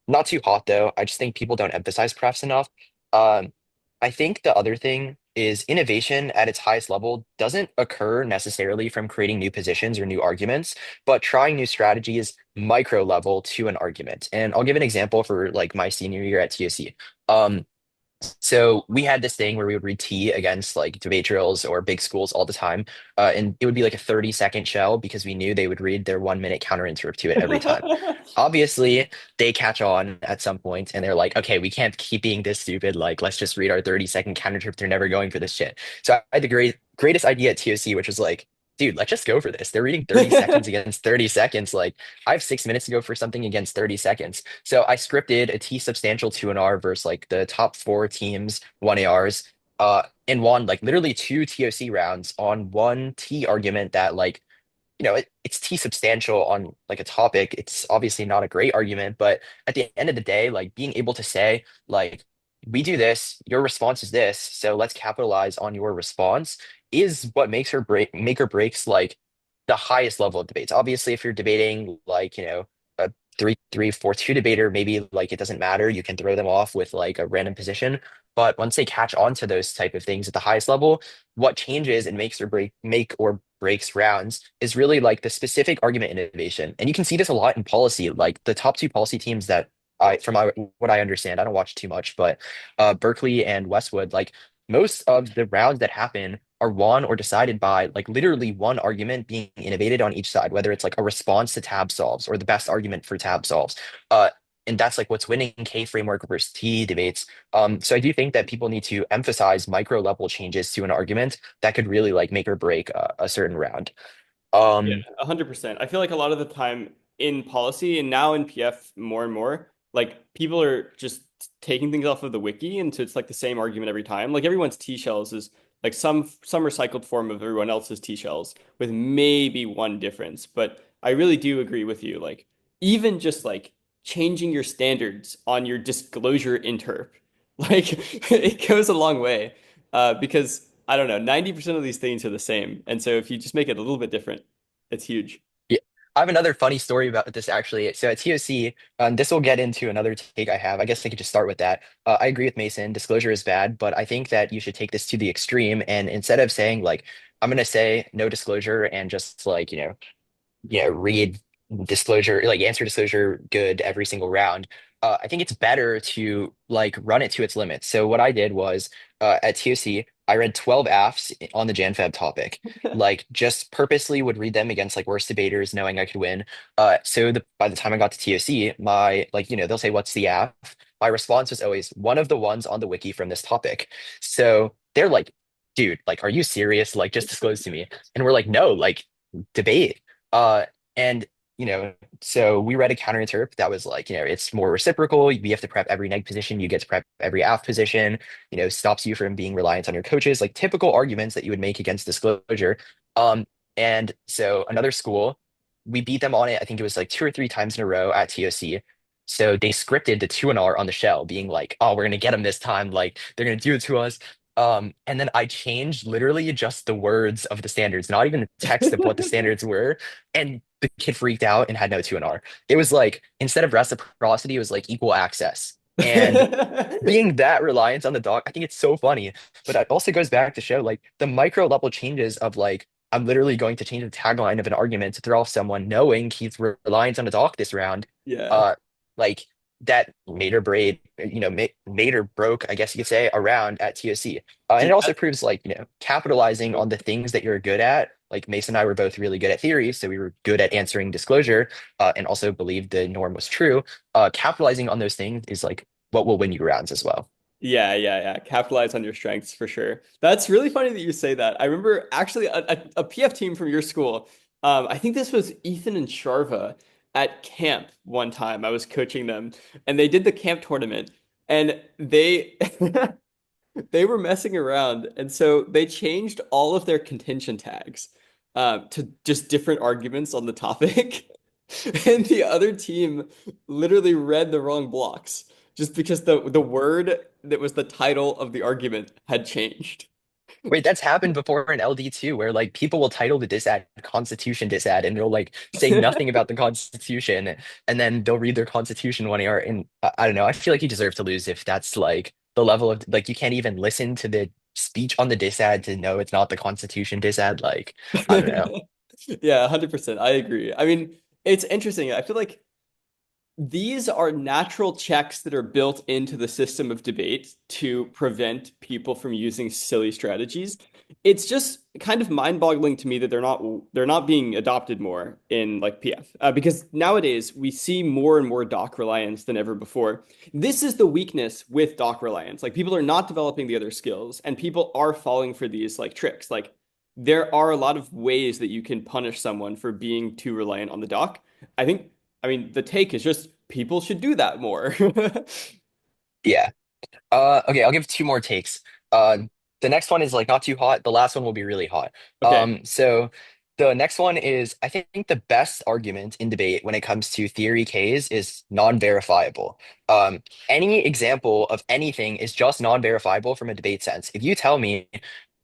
Not too hot though. I just think people don't emphasize prefs enough. Um, I think the other thing is innovation at its highest level doesn't occur necessarily from creating new positions or new arguments, but trying new strategies micro level to an argument. And I'll give an example for like my senior year at TOC. So we had this thing where we would read T against like debate drills or big schools all the time. And it would be like a 30-second shell because we knew they would read their 1 minute counter interrupt to it every time. Obviously, they catch on at some point and they're like, okay, we can't keep being this stupid. Like, let's just read our 30-second counter interrupt. They're never going for this shit. So I had the greatest idea at TOC, which was like, dude, let's just go for this. They're reading 30 seconds against 30 seconds. Like, I have 6 minutes to go for something against 30 seconds. So I scripted a T substantial 2 and R versus like the top four teams, 1 ARs, and won like literally two TOC rounds on one T argument that like, it's T substantial on like a topic. It's obviously not a great argument, but at the end of the day, like being able to say, like, we do this, your response is this, so let's capitalize on your response is what make or breaks like the highest level of debates. Obviously, if you're debating like, a 3-3-4-2 debater, maybe like it doesn't matter. You can throw them off with like a random position. But once they catch on to those type of things at the highest level, what changes and make or breaks rounds is really like the specific argument innovation. And you can see this a lot in policy. Like the top two policy teams that what I understand, I don't watch too much, but Berkeley and Westwood, like most of the rounds that happen are won or decided by like literally one argument being innovated on each side, whether it's like a response to tab solves or the best argument for tab solves. Uh, and that's like what's winning K framework versus T debates. So I do think that people need to emphasize micro level changes to an argument that could really like make or break a certain round. Yeah, Um, 100%. I feel like a lot of the time in policy and now in PF more and more, like people are just taking things off of the wiki, and so it's like the same argument every time. Like everyone's T shells is like some recycled form of everyone else's T shells with maybe one difference. But I really do agree with you. Like even just like changing your standards on your disclosure interp, like it goes a long way. Because I don't know, 90% of these things are the same. And so if you just make it a little bit different, it's huge. Yeah. I have another funny story about this actually. So at TOC, this will get into another take I have. I guess I could just start with that. I agree with Mason. Disclosure is bad, but I think that you should take this to the extreme. And instead of saying like, I'm gonna say no disclosure and just like, read disclosure, like answer disclosure good every single round. I think it's better to like run it to its limits. So what I did was at TOC, I read 12 AFs on the JanFab topic, like just purposely would read them against like worst debaters, knowing I could win. By the time I got to TOC, my like, they'll say, what's the AF? My response was always one of the ones on the wiki from this topic. So they're like, dude, like, are you serious? Like, just disclose to me. And we're like, no, like, debate. And so we read a counterinterp that was like, it's more reciprocal. We have to prep every neg position. You get to prep every AF position, stops you from being reliant on your coaches, like typical arguments that you would make against disclosure. Um, and so another school, we beat them on it. I think it was like two or three times in a row at TOC. So they scripted the 2 and R on the shell, being like, "Oh, we're gonna get them this time. Like they're gonna do it to us." And then I changed literally just the words of the standards, not even the text of what the standards were. And the kid freaked out and had no 2 and R. It was like, instead of reciprocity, it was like equal access. And being that reliant on the doc, I think it's so funny. But it also goes back to show like the micro level changes of like, I'm literally going to change the tagline of an argument to throw off someone knowing he's reliant on a doc this round. Yeah. Uh, like that made or break, made or broke, I guess you could say, around at TOC. And it Dude, also proves like, capitalizing on the things that you're good at. Like Mason and I were both really good at theory, so we were good at answering disclosure, and also believed the norm was true. Capitalizing on those things is like what will win you rounds as well. yeah, yeah, yeah. Capitalize on your strengths for sure. That's really funny that you say that. I remember actually a PF team from your school. I think this was Ethan and Sharva at camp one time. I was coaching them, and they did the camp tournament, and they they were messing around, and so they changed all of their contention tags to just different arguments on the topic. And the other team literally read the wrong blocks just because the word that was the title of the argument had changed. Wait, that's happened before in LD too, where like people will title the disad Constitution disad, and they'll like say nothing about the Constitution, and then they'll read their Constitution 1 AR. And I don't know, I feel like you deserve to lose if that's like the level of like you can't even listen to the speech on the disad to know it's not the Constitution disad. Like, I don't know. Yeah, 100%. I agree. I mean, it's interesting. I feel like these are natural checks that are built into the system of debate to prevent people from using silly strategies. It's just kind of mind-boggling to me that they're not being adopted more in like PF because nowadays we see more and more doc reliance than ever before. This is the weakness with doc reliance. Like people are not developing the other skills, and people are falling for these like tricks. Like there are a lot of ways that you can punish someone for being too reliant on the doc. I think I mean, the take is just people should do that more. Yeah. Okay, I'll give two more takes. The next one is like not too hot. The last one will be really hot. Okay, So the next one is I think the best argument in debate when it comes to theory Ks is non-verifiable. Any example of anything is just non-verifiable from a debate sense. If you tell me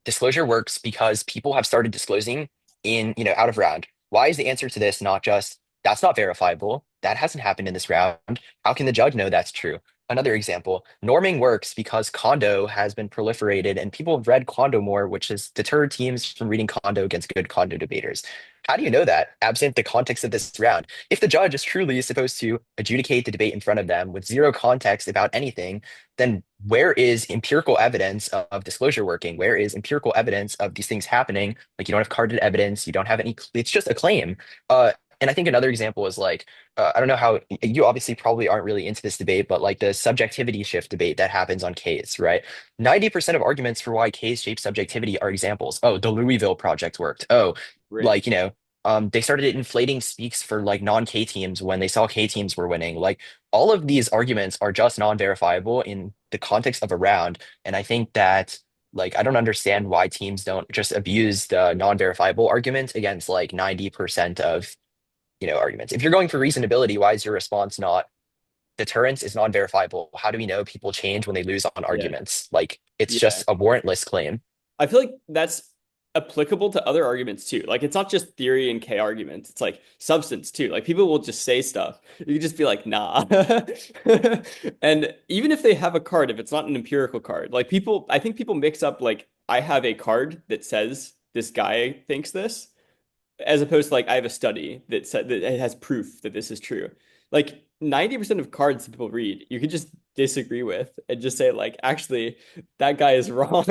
disclosure works because people have started disclosing in, out of round, why is the answer to this not just that's not verifiable? That hasn't happened in this round. How can the judge know that's true? Another example, norming works because Kondo has been proliferated and people have read Kondo more, which has deterred teams from reading Kondo against good Kondo debaters. How do you know that, absent the context of this round? If the judge is truly supposed to adjudicate the debate in front of them with zero context about anything, then where is empirical evidence of disclosure working? Where is empirical evidence of these things happening? Like you don't have carded evidence, you don't have any, it's just a claim. And I think another example is like, I don't know how you obviously probably aren't really into this debate, but like the subjectivity shift debate that happens on Ks, right? 90% of arguments for why Ks shape subjectivity are examples. Oh, the Louisville project worked. Oh, great. like, they started inflating speaks for like non-K teams when they saw K teams were winning. Like all of these arguments are just non-verifiable in the context of a round. And I think that like I don't understand why teams don't just abuse the non-verifiable argument against like 90% of arguments. If you're going for reasonability, why is your response not deterrence is non-verifiable? How do we know people change when they lose on Yeah, arguments? Like it's yeah. just a warrantless claim. I feel like that's applicable to other arguments too. Like it's not just theory and K arguments. It's like substance too. Like people will just say stuff. You can just be like, nah. And even if they have a card, if it's not an empirical card, like people, I think people mix up like I have a card that says this guy thinks this, as opposed to like I have a study that said that it has proof that this is true. Like 90% of cards that people read, you could just disagree with and just say like, actually, that guy is wrong.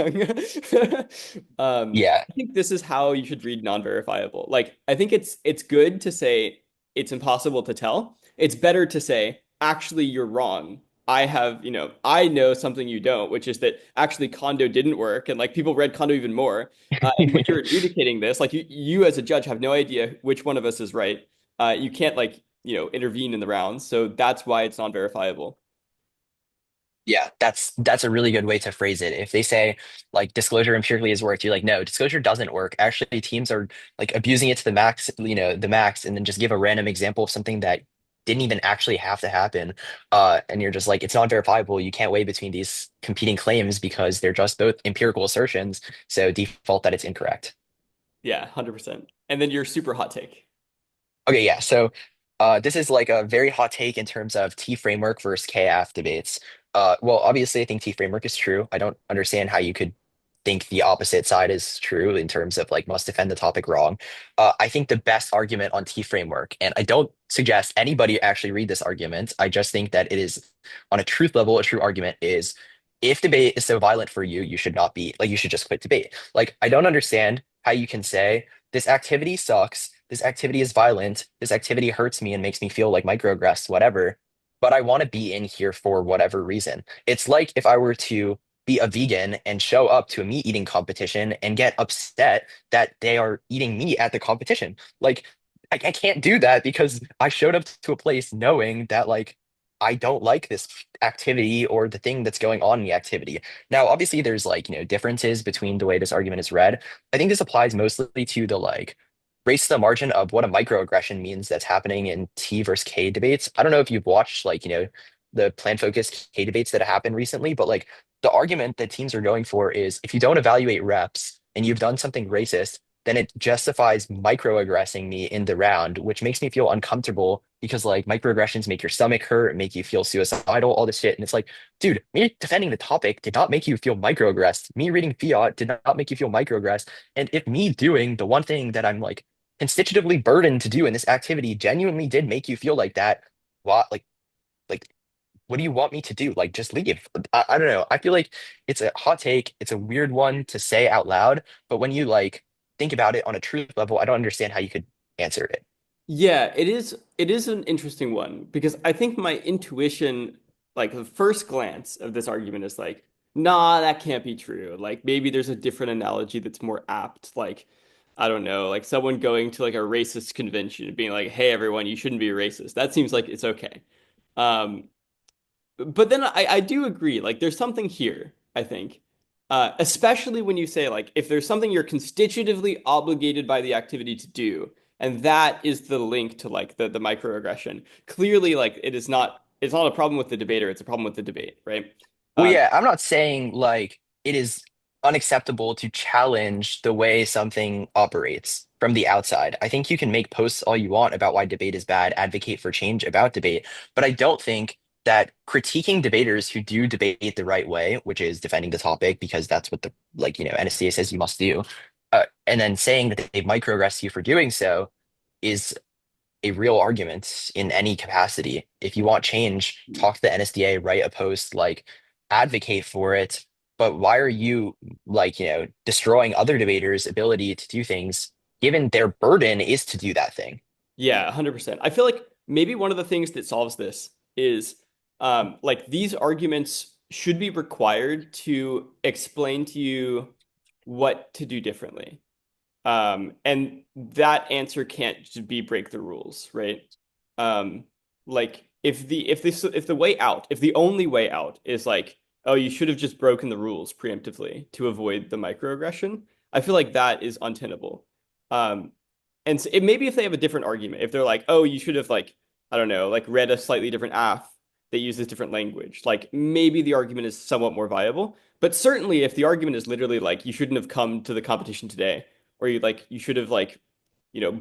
Yeah, I think this is how you should read non-verifiable. Like, I think it's good to say it's impossible to tell. It's better to say, actually, you're wrong. I know something you don't, which is that actually Kondo didn't work, and like people read Kondo even more. And when you're adjudicating this, like you as a judge have no idea which one of us is right. you can't like, intervene in the rounds. So that's why it's non-verifiable. Yeah, that's a really good way to phrase it. If they say like disclosure empirically has worked, you're like, no, disclosure doesn't work. Actually, teams are like abusing it to the max, the max, and then just give a random example of something that didn't even actually have to happen. And you're just like, it's not verifiable. You can't weigh between these competing claims because they're just both empirical assertions. So default that it's incorrect. Yeah, 100%. And then your super hot take. Okay, yeah. So this is like a very hot take in terms of T framework versus KF debates. Well, obviously, I think T framework is true. I don't understand how you could think the opposite side is true in terms of like must defend the topic wrong. I think the best argument on T framework, and I don't suggest anybody actually read this argument. I just think that it is on a truth level, a true argument is if debate is so violent for you, you should not be like you should just quit debate. Like I don't understand how you can say this activity sucks. This activity is violent. This activity hurts me and makes me feel like microaggressed, whatever. But I want to be in here for whatever reason. It's like if I were to be a vegan and show up to a meat eating competition and get upset that they are eating meat at the competition. Like, I can't do that because I showed up to a place knowing that, like, I don't like this activity or the thing that's going on in the activity. Now, obviously, there's like, differences between the way this argument is read. I think this applies mostly to the like race to the margin of what a microaggression means that's happening in T versus K debates. I don't know if you've watched like, the plan focused K debates that have happened recently, but like the argument that teams are going for is if you don't evaluate reps and you've done something racist, then it justifies microaggressing me in the round, which makes me feel uncomfortable because like microaggressions make your stomach hurt, make you feel suicidal, all this shit. And it's like, dude, me defending the topic did not make you feel microaggressed. Me reading fiat did not make you feel microaggressed. And if me doing the one thing that I'm like constitutively burdened to do in this activity genuinely did make you feel like that, what like what do you want me to do? Like just leave. I don't know. I feel like it's a hot take. It's a weird one to say out loud, but when you like think about it on a truth level, I don't understand how you could answer it. Yeah, it is an interesting one because I think my intuition, like the first glance of this argument is like, nah, that can't be true. Like maybe there's a different analogy that's more apt. Like, I don't know, like someone going to like a racist convention and being like, hey everyone, you shouldn't be racist. That seems like it's okay. Um, but then I do agree. Like, there's something here, I think. Especially when you say, like, if there's something you're constitutively obligated by the activity to do, and that is the link to like the microaggression. Clearly, like it's not a problem with the debater, it's a problem with the debate, right? Well, Um, yeah, I'm not saying like it is unacceptable to challenge the way something operates from the outside. I think you can make posts all you want about why debate is bad, advocate for change about debate, but I don't think that critiquing debaters who do debate the right way, which is defending the topic because that's what the like, NSCA says you must do, and then saying that they microaggress you for doing so is a real argument in any capacity. If you want change, talk to the NSDA, write a post, like advocate for it. But why are you like, destroying other debaters' ability to do things given their burden is to do that thing? Yeah, 100%. I feel like maybe one of the things that solves this is like these arguments should be required to explain to you what to do differently. And that answer can't just be break the rules, right? Um, like if the way out, if the only way out is like, oh, you should have just broken the rules preemptively to avoid the microaggression, I feel like that is untenable. Um, and so maybe if they have a different argument, if they're like, oh, you should have like, I don't know, like read a slightly different app that uses different language, like maybe the argument is somewhat more viable. But certainly if the argument is literally like you shouldn't have come to the competition today, or you should have like,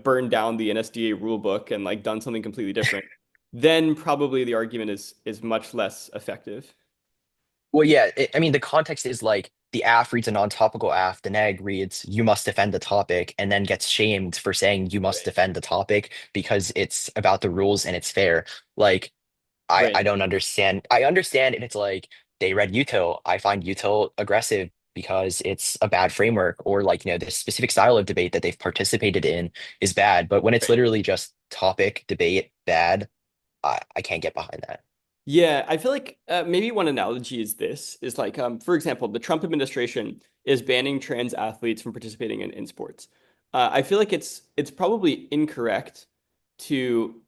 burned down the NSDA rule book and like done something completely different, then probably the argument is much less effective. Well, yeah, I mean, the context is like the AF reads a non-topical AF, the neg reads, you must defend the topic, and then gets shamed for saying you must Right. defend the topic because it's about the rules and it's fair. Like, I Right. don't understand. I understand if it's like they read util. I find util aggressive because it's a bad framework or like, this specific style of debate that they've participated in is bad. But when it's Right. literally just topic, debate, bad, I can't get behind that. Yeah, I feel like maybe one analogy is this is like, for example, the Trump administration is banning trans athletes from participating in sports. I feel like it's probably incorrect to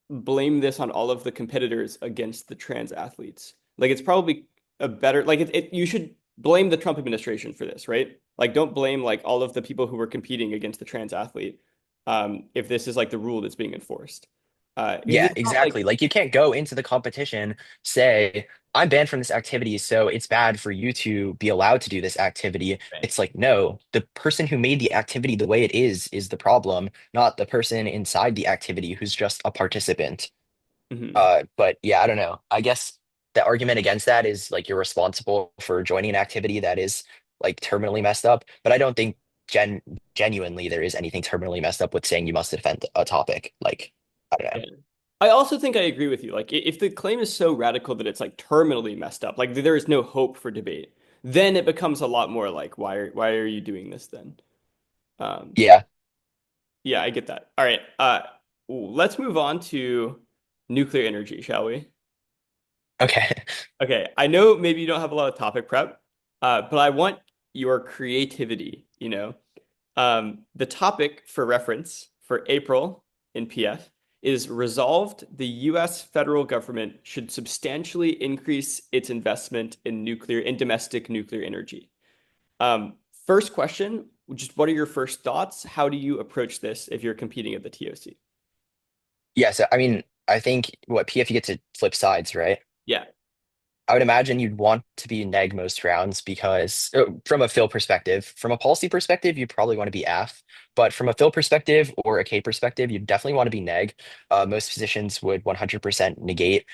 blame this on all of the competitors against the trans athletes. Like it's probably a better like you should blame the Trump administration for this, right? Like don't blame like all of the people who were competing against the trans athlete if this is like the rule that's being enforced. Because Yeah, it's not like exactly. Like you can't go into the competition, say, I'm banned from this activity, so it's bad for you to be allowed to do this activity. right. It's like, no, the person who made the activity the way it is the problem, not the person inside the activity who's just a participant. Mhm. But yeah, I don't know. I guess the argument against that is like you're responsible for joining an activity that is like terminally messed up. But I don't think genuinely there is anything terminally messed up with saying you must defend a topic. Like, I don't know. Yeah. I also think I agree with you. Like, if the claim is so radical that it's like terminally messed up, like there is no hope for debate, then it becomes a lot more like, why are you doing this then? Um, Yeah. yeah, I get that. All right. Let's move on to nuclear energy, shall we? Okay. Okay. I know maybe you don't have a lot of topic prep, but I want your creativity, you know? The topic for reference for April in PF is resolved the US federal government should substantially increase its investment in domestic nuclear energy. First question, just what are your first thoughts? How do you approach this if you're competing at the TOC? Yeah, so I mean, I think what PF you get to flip sides, right? Yeah. I would imagine you'd want to be neg most rounds because from a fill perspective, from a policy perspective, you'd probably want to be AF. But from a fill perspective or a K perspective, you'd definitely want to be neg. Most positions would 100% negate.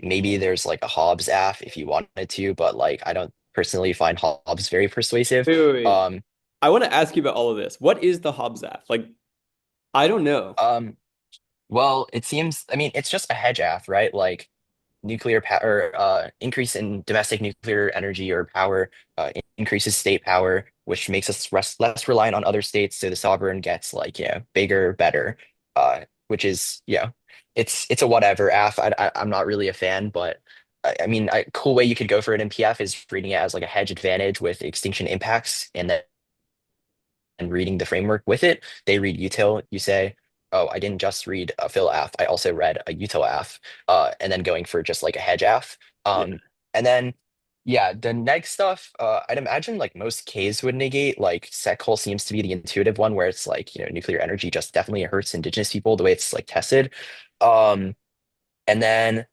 Maybe there's like a Hobbes AF if you wanted to, but like I don't personally find Hobbes very persuasive. Wait, wait, wait. Um, I want to ask you about all of this. What is the Hobbs app? Like, I don't know. um, well, it seems, I mean, it's just a hedge AF, right? Like nuclear power, increase in domestic nuclear energy or power increases state power, which makes us less reliant on other states. So the sovereign gets like, bigger, better, which is, it's a whatever. I'm not really a fan, but I mean, a cool way you could go for it in PF is reading it as like a hedge advantage with extinction impacts, and then and reading the framework with it. They read util. You say, oh, I didn't just read a fill af. I also read a util af, and then going for just like a hedge af. Yeah. And then, yeah, the neg stuff, I'd imagine like most Ks would negate. Like sec seems to be the intuitive one where it's like, nuclear energy just definitely hurts indigenous people the way it's like tested. Um, and then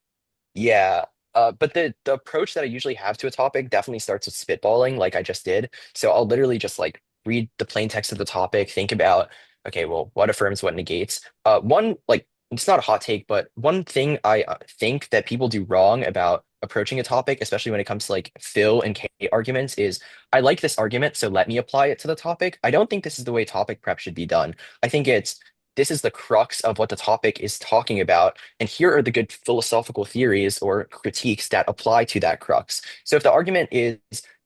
yeah. But the approach that I usually have to a topic definitely starts with spitballing, like I just did. So I'll literally just like read the plain text of the topic, think about, okay, well, what affirms, what negates. One like it's not a hot take, but one thing I think that people do wrong about approaching a topic, especially when it comes to like fill and K arguments, is I like this argument, so let me apply it to the topic. I don't think this is the way topic prep should be done. I think this is the crux of what the topic is talking about. And here are the good philosophical theories or critiques that apply to that crux. So if the argument is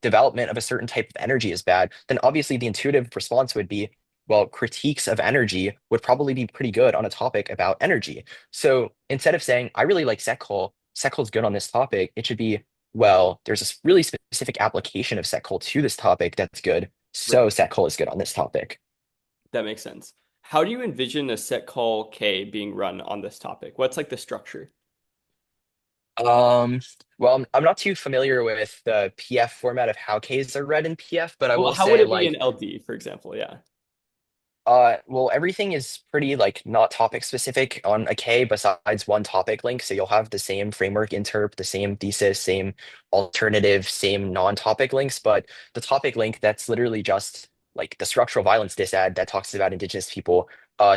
development of a certain type of energy is bad, then obviously the intuitive response would be, well, critiques of energy would probably be pretty good on a topic about energy. So instead of saying, I really like Sekol is good on this topic, it should be, well, there's this really specific application of Sekol to this topic that's good. So Right. Sekol is good on this topic. That makes sense. How do you envision a set call K being run on this topic? What's like the structure? Um, well, I'm not too familiar with the PF format of how Ks are read in PF, but I Well, will how would say it be in like LD, for example? Yeah. well, everything is pretty like not topic specific on a K besides one topic link. So you'll have the same framework interp, the same thesis, same alternative, same non-topic links, but the topic link that's literally just like the structural violence disad that talks about indigenous people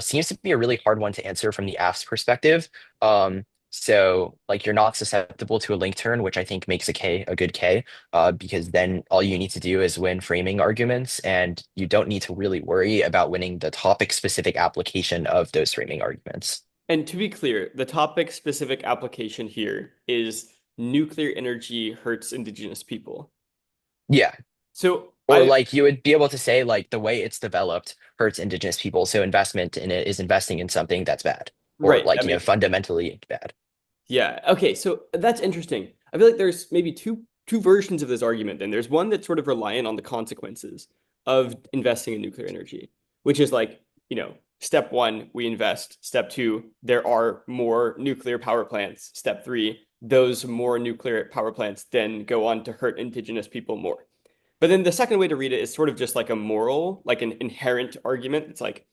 seems to be a really hard one to answer from the AF's perspective. So like you're not susceptible to a link turn, which I think makes a K a good K because then all you need to do is win framing arguments, and you don't need to really worry about winning the topic specific application of those framing arguments. And to be clear, the topic specific application here is nuclear energy hurts indigenous people. Yeah. So Or I like you would be able to say like the way it's developed hurts indigenous people, so investment in it is investing in something that's bad or right, like, that makes sense. fundamentally bad. Yeah. Okay. So that's interesting. I feel like there's maybe two versions of this argument. Then there's one that's sort of reliant on the consequences of investing in nuclear energy, which is like, step one, we invest. Step two, there are more nuclear power plants. Step three, those more nuclear power plants then go on to hurt indigenous people more. But then the second way to read it is sort of just like a moral, like an inherent argument. It's like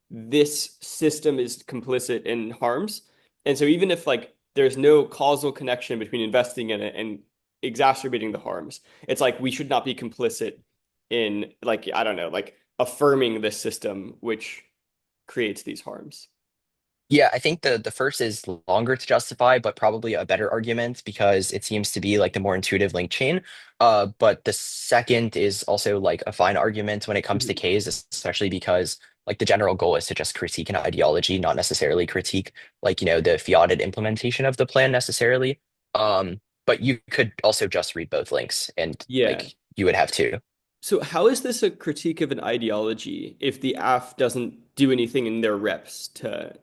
this system is complicit in harms. And so even if like there's no causal connection between investing in it and exacerbating the harms, it's like we should not be complicit in like, I don't know, like affirming this system which creates these harms. Yeah, I think the first is longer to justify, but probably a better argument because it seems to be like the more intuitive link chain. But the second is also like a fine argument when it comes to Mhm. Ks, especially because like the general goal is to just critique an ideology, not necessarily critique like, the fiated implementation of the plan necessarily. But you could also just read both links and Yeah. like you would have two. So how is this a critique of an ideology if the AF doesn't do anything in their reps to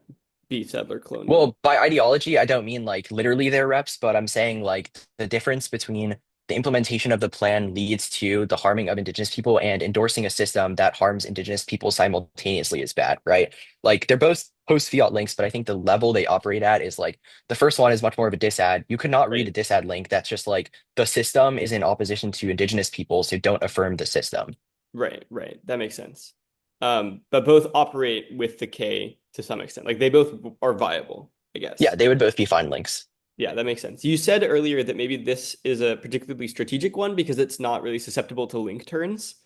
be settler colonial? Well, by ideology, I don't mean like literally their reps, but I'm saying like the difference between the implementation of the plan leads to the harming of indigenous people and endorsing a system that harms indigenous people simultaneously is bad, right? Like they're both post-fiat links, but I think the level they operate at is like the first one is much more of a disad. You could not read a Right. disad link that's just like the system is in opposition to indigenous people, so don't affirm the system. Right, right. That makes sense. But both operate with the K to some extent. Like they both are viable, I Yeah, guess. they would both be fine links. Yeah, that makes sense. You said earlier that maybe this is a particularly strategic one because it's not really susceptible to link turns.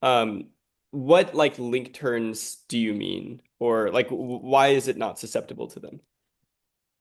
Um, what like link turns do you mean? Or like why is it not susceptible to them?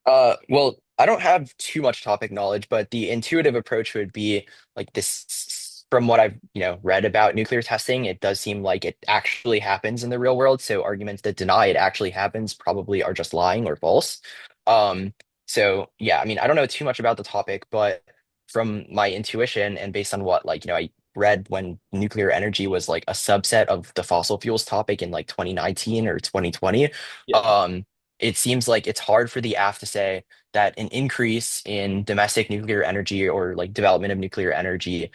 Well, I don't have too much topic knowledge, but the intuitive approach would be like this from what I've, read about nuclear testing, it does seem like it actually happens in the real world. So arguments that deny it actually happens probably are just lying or false. Um, so yeah, I mean, I don't know too much about the topic, but from my intuition and based on what like, I read when nuclear energy was like a subset of the fossil fuels topic in like 2019 or 2020. Yeah. Um, it seems like it's hard for the AF to say that an increase in domestic nuclear energy or like development of nuclear energy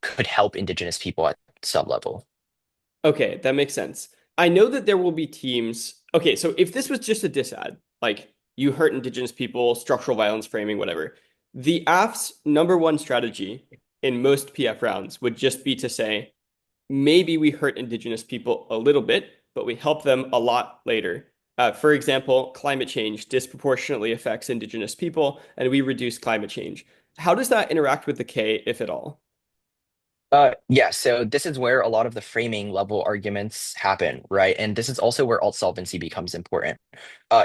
could help indigenous people at some level. Okay, that makes sense. I know that there will be teams. Okay, so if this was just a diss ad, like you hurt indigenous people, structural violence framing, whatever, the AF's number one strategy in most PF rounds would just be to say, maybe we hurt indigenous people a little bit, but we help them a lot later. For example, climate change disproportionately affects indigenous people, and we reduce climate change. How does that interact with the K, if at all? Yeah, so this is where a lot of the framing level arguments happen, right? And this is also where alt solvency becomes important.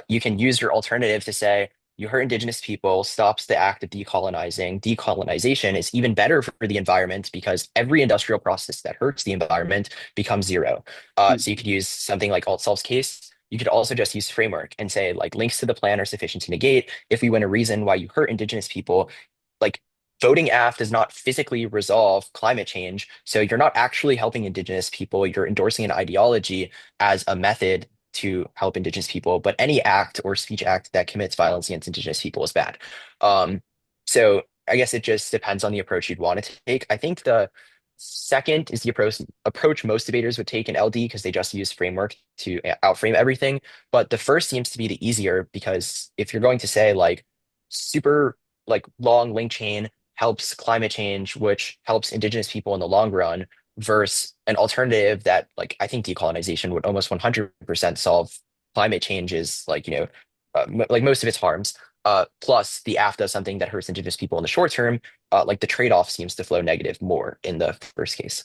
You can use your alternative to say, you hurt indigenous people, stops the act of decolonizing. Decolonization is even better for the environment because every industrial process that hurts the environment becomes zero. So you Mhm. could use something like alt solve's case. You could also just use framework and say, like, links to the plan are sufficient to negate. If we win a reason why you hurt indigenous people, like voting AF does not physically resolve climate change. So you're not actually helping indigenous people. You're endorsing an ideology as a method to help indigenous people. But any act or speech act that commits violence against indigenous people is bad. Um, so I guess it just depends on the approach you'd want to take. I think the second is the approach most debaters would take in LD because they just use framework to outframe everything. But the first seems to be the easier because if you're going to say like super like long link chain helps climate change, which helps indigenous people in the long run, versus an alternative that, like, I think decolonization would almost 100% solve climate change is like, like most of its harms. Plus, the AF does something that hurts indigenous people in the short term. Like the trade-off seems to flow negative more in the first case.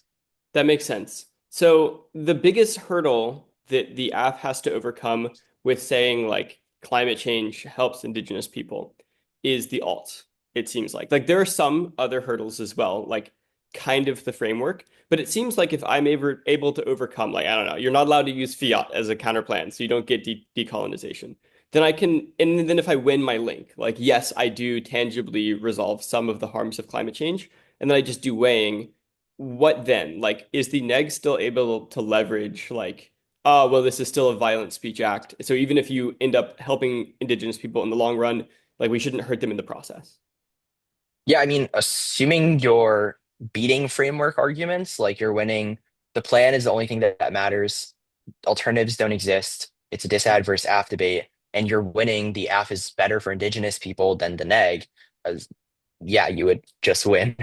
That makes sense. So the biggest hurdle that the app has to overcome with saying like climate change helps indigenous people is the alt, it seems like. Like there are some other hurdles as well, like kind of the framework, but it seems like if I'm able to overcome, like, I don't know, you're not allowed to use fiat as a counterplan, so you don't get decolonization. Then I can, and then if I win my link, like, yes, I do tangibly resolve some of the harms of climate change, and then I just do weighing what then? Like, is the neg still able to leverage like, oh, well, this is still a violent speech act. So even if you end up helping indigenous people in the long run, like we shouldn't hurt them in the process. Yeah, I mean, assuming you're beating framework arguments, like you're winning, the plan is the only thing that matters. Alternatives don't exist. it's a disad versus af debate, and you're winning, the af is better for indigenous people than the neg, as yeah, you would just win.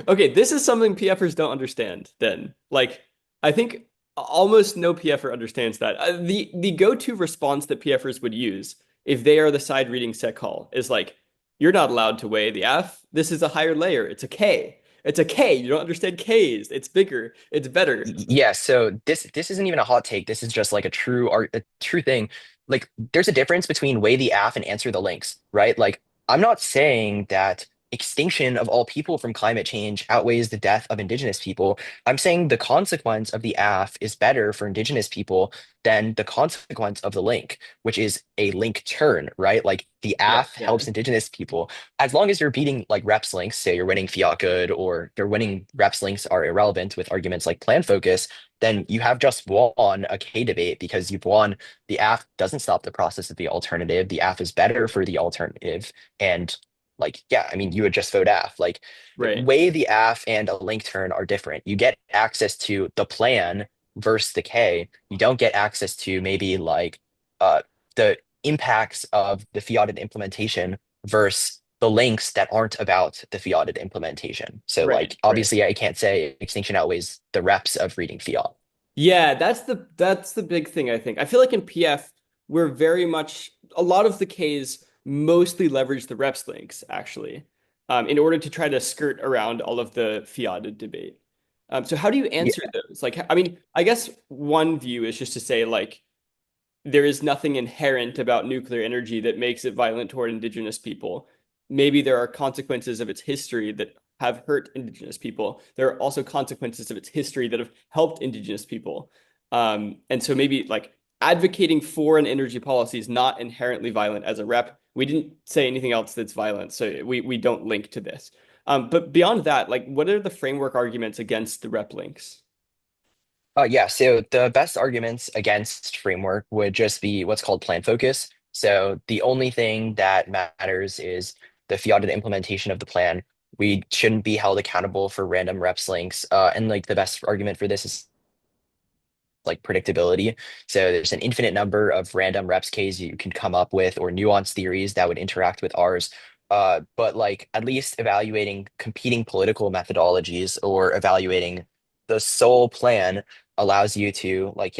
Okay, this is something PFers don't understand then. Like, I think almost no PFer understands that. The go-to response that PFers would use if they are the side reading sec call is like, you're not allowed to weigh the F. This is a higher layer. It's a K. It's a K. You don't understand Ks. It's bigger. It's better. Yeah, so this isn't even a hot take. This is just like a true thing. Like there's a difference between weigh the af and answer the links, right? Like I'm not saying that extinction of all people from climate change outweighs the death of indigenous people. I'm saying the consequence of the af is better for indigenous people than the consequence of the link, which is a link turn, right? Like the Yeah, af yeah. helps indigenous people. As long as you're beating like reps links, say you're winning fiat good or you're winning reps links are irrelevant with arguments like plan focus, then you have just won a K debate because you've won. The AF doesn't stop the process of the alternative. The AF is better for the alternative. And like, yeah, I mean, you would just vote AF. Like, Right. way the AF and a link turn are different. You get access to the plan versus the K. You don't get access to maybe like uh, the impacts of the fiated implementation versus the links that aren't about the fiated implementation. So Right. like Right. obviously I can't say extinction outweighs the reps of reading fiat. Yeah, that's the big thing, I think. I feel like in PF, we're very much a lot of the Ks mostly leverage the reps links, actually, in order to try to skirt around all of the fiated debate. So how do you answer Yeah. those? Like, I mean, I guess one view is just to say, like, there is nothing inherent about nuclear energy that makes it violent toward indigenous people. Maybe there are consequences of its history that have hurt indigenous people. There are also consequences of its history that have helped indigenous people. And so maybe like advocating for an energy policy is not inherently violent as a rep. We didn't say anything else that's violent, so we don't link to this. But beyond that, like, what are the framework arguments against the rep links? Yeah, so the best arguments against framework would just be what's called plan focus. So the only thing that matters is the fiated implementation of the plan. We shouldn't be held accountable for random reps links. And like the best argument for this is like predictability. So there's an infinite number of random reps Ks you can come up with or nuanced theories that would interact with ours. But like at least evaluating competing political methodologies or evaluating the sole plan allows you to like,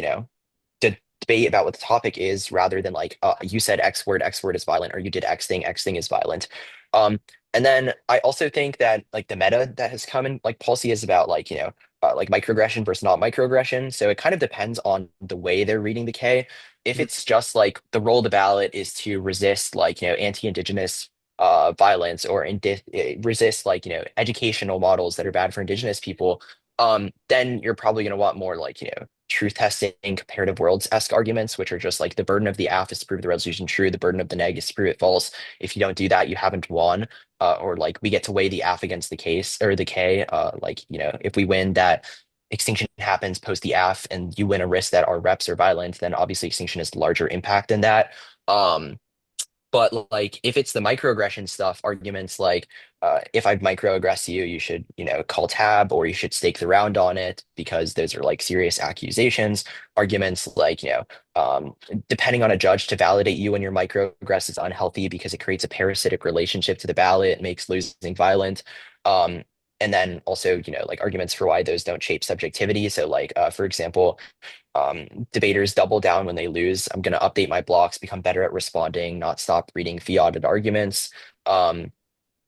debate about what the topic is rather than like you said X word is violent, or you did X thing is violent. Um, and then I also think that like the meta that has come in like policy is about like microaggression versus not microaggression. So it kind of depends on the way they're reading the K. If Mhm. it's just like the role of the ballot is to resist like anti-indigenous violence or resist like educational models that are bad for indigenous people, then you're probably going to want more like truth testing comparative worlds-esque arguments, which are just like the burden of the AF is to prove the resolution true, the burden of the neg is to prove it false. If you don't do that, you haven't won. Or like we get to weigh the AF against the case or the K. Like, if we win that extinction happens post the AF and you win a risk that our reps are violent, then obviously extinction is larger impact than that. But like if it's the microaggression stuff, arguments like if I microaggress you, you should, call tab or you should stake the round on it because those are like serious accusations. Arguments like, depending on a judge to validate you when your microaggress is unhealthy because it creates a parasitic relationship to the ballot, makes losing violent. Um, and then also, like arguments for why those don't shape subjectivity. So like, for example, debaters double down when they lose. I'm going to update my blocks, become better at responding, not stop reading fiated arguments. Um,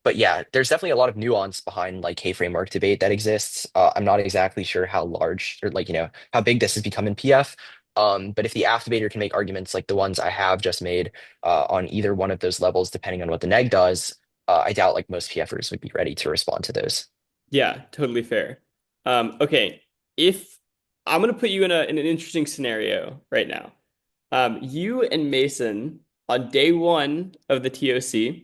but yeah, there's definitely a lot of nuance behind like K-framework debate that exists. I'm not exactly sure how large or like, how big this has become in PF. But if the AF debater can make arguments like the ones I have just made on either one of those levels, depending on what the neg does, I doubt like most PFers would be ready to respond to those. Yeah, totally fair. Okay, if I'm gonna put you in an interesting scenario right now. You and Mason on day one of the TOC,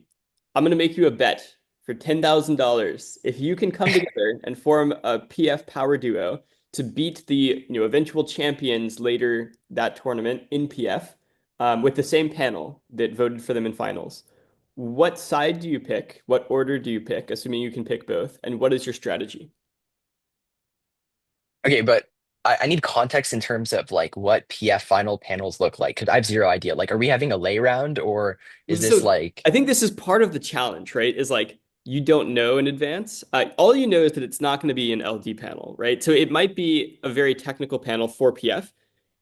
I'm gonna make you a bet for $10,000. If you can come together and form a PF power duo to beat the eventual champions later that tournament in PF, with the same panel that voted for them in finals, what side do you pick? What order do you pick, assuming you can pick both? And what is your strategy? Okay, but I need context in terms of like what PF final panels look like because I have zero idea. Like, are we having a lay round or is this So like I think this is part of the challenge, right? Is like you don't know in advance. All you know is that it's not going to be an LD panel, right? So it might be a very technical panel for PF.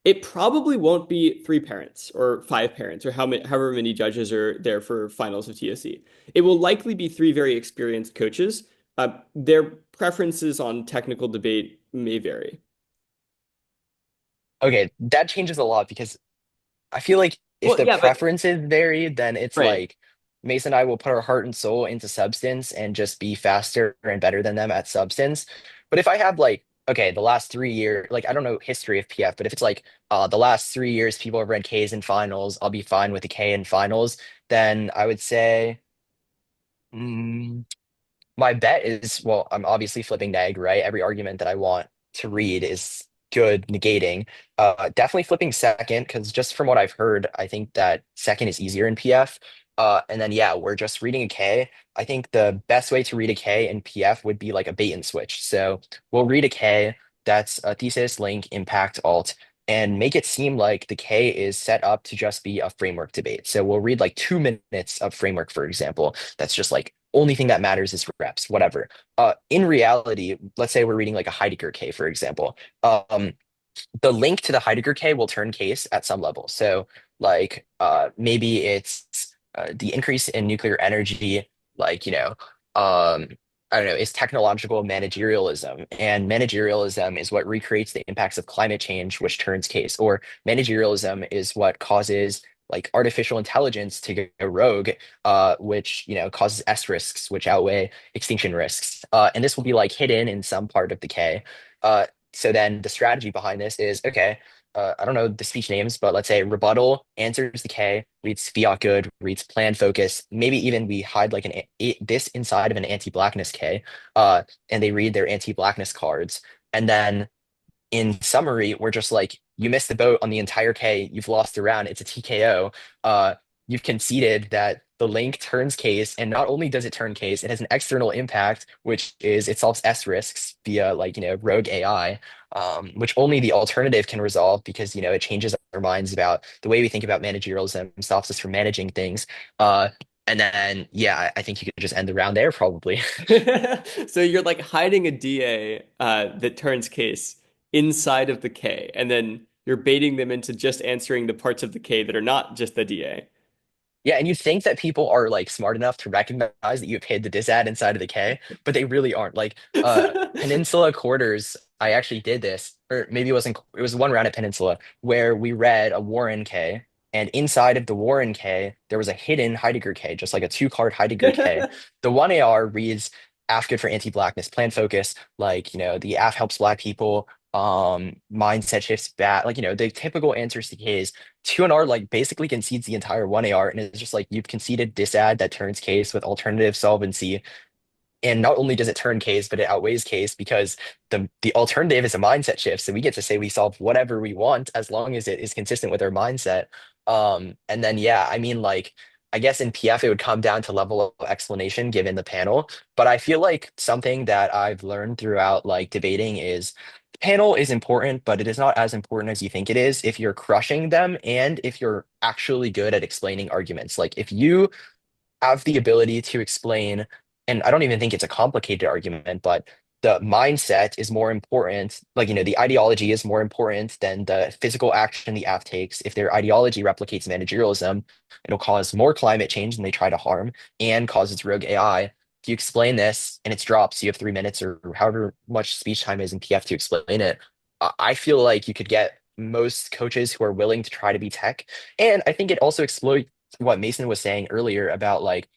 It probably won't be three parents or five parents or however many judges are there for finals of TOC. It will likely be three very experienced coaches. Their preferences on technical debate may vary. okay, that changes a lot because I feel like if Well, the yeah, but preferences vary, then it's right. like Mason and I will put our heart and soul into substance and just be faster and better than them at substance. But if I have like, okay, the last 3 years, like I don't know history of PF, but if it's like the last 3 years people have read Ks in finals, I'll be fine with a K in finals, then I would say mm, my bet is, well, I'm obviously flipping neg, right? Every argument that I want to read is good, negating. Definitely flipping second, because just from what I've heard, I think that second is easier in PF. And then, yeah, we're just reading a K. I think the best way to read a K in PF would be like a bait and switch. So we'll read a K that's a thesis, link, impact, alt, and make it seem like the K is set up to just be a framework debate. So we'll read like 2 minutes of framework, for example. That's just like only thing that matters is reps, whatever. In reality, let's say we're reading like a Heidegger K, for example. The link to the Heidegger K will turn case at some level. So, like, maybe it's the increase in nuclear energy, like, I don't know, is technological managerialism. And managerialism is what recreates the impacts of climate change, which turns case. Or managerialism is what causes like artificial intelligence to go rogue, which causes S risks, which outweigh extinction risks. And this will be like hidden in some part of the K. Uh, so then the strategy behind this is okay. I don't know the speech names, but let's say rebuttal answers the K, reads fiat good, reads plan focus. Maybe even we hide like this inside of an anti-blackness K, and they read their anti-blackness cards. And then in summary, we're just like, you missed the boat on the entire K. You've lost the round. It's a TKO. Uh, you've conceded that the link turns case, and not only does it turn case, it has an external impact, which is it solves S risks via like rogue AI, which only the alternative can resolve because it changes our minds about the way we think about managerialism, stops us from managing things. And then yeah, I think you could just end the round there probably. So you're like hiding a DA that turns case inside of the K, and then you're baiting them into just answering the parts of the K that are not just the DA. Yeah, and you think that people are like smart enough to recognize that you've hid the disad inside of the K, but they really aren't. Like Peninsula Quarters, I actually did this, or maybe it was one round at Peninsula where we read a Warren K, and inside of the Warren K, there was a hidden Heidegger K, just like a two-card Heidegger K. The one AR reads AF good for anti-blackness, plan focus, like the AF helps black people, mindset shifts bad, like the typical answers to Ks. 2NR like basically concedes the entire 1AR and it's just like you've conceded disad that turns case with alternative solvency. And not only does it turn case, but it outweighs case because the alternative is a mindset shift. So we get to say we solve whatever we want as long as it is consistent with our mindset. And then yeah, I mean like I guess in PF it would come down to level of explanation given the panel. But I feel like something that I've learned throughout like debating is the panel is important, but it is not as important as you think it is if you're crushing them and if you're actually good at explaining arguments. Like if you have the ability to explain, and I don't even think it's a complicated argument, but the mindset is more important. Like, the ideology is more important than the physical action the app takes. If their ideology replicates managerialism, it'll cause more climate change than they try to harm and causes rogue AI. If you explain this and it's drops, you have 3 minutes or however much speech time is in PF to explain it. I feel like you could get most coaches who are willing to try to be tech. And I think it also exploits what Mason was saying earlier about like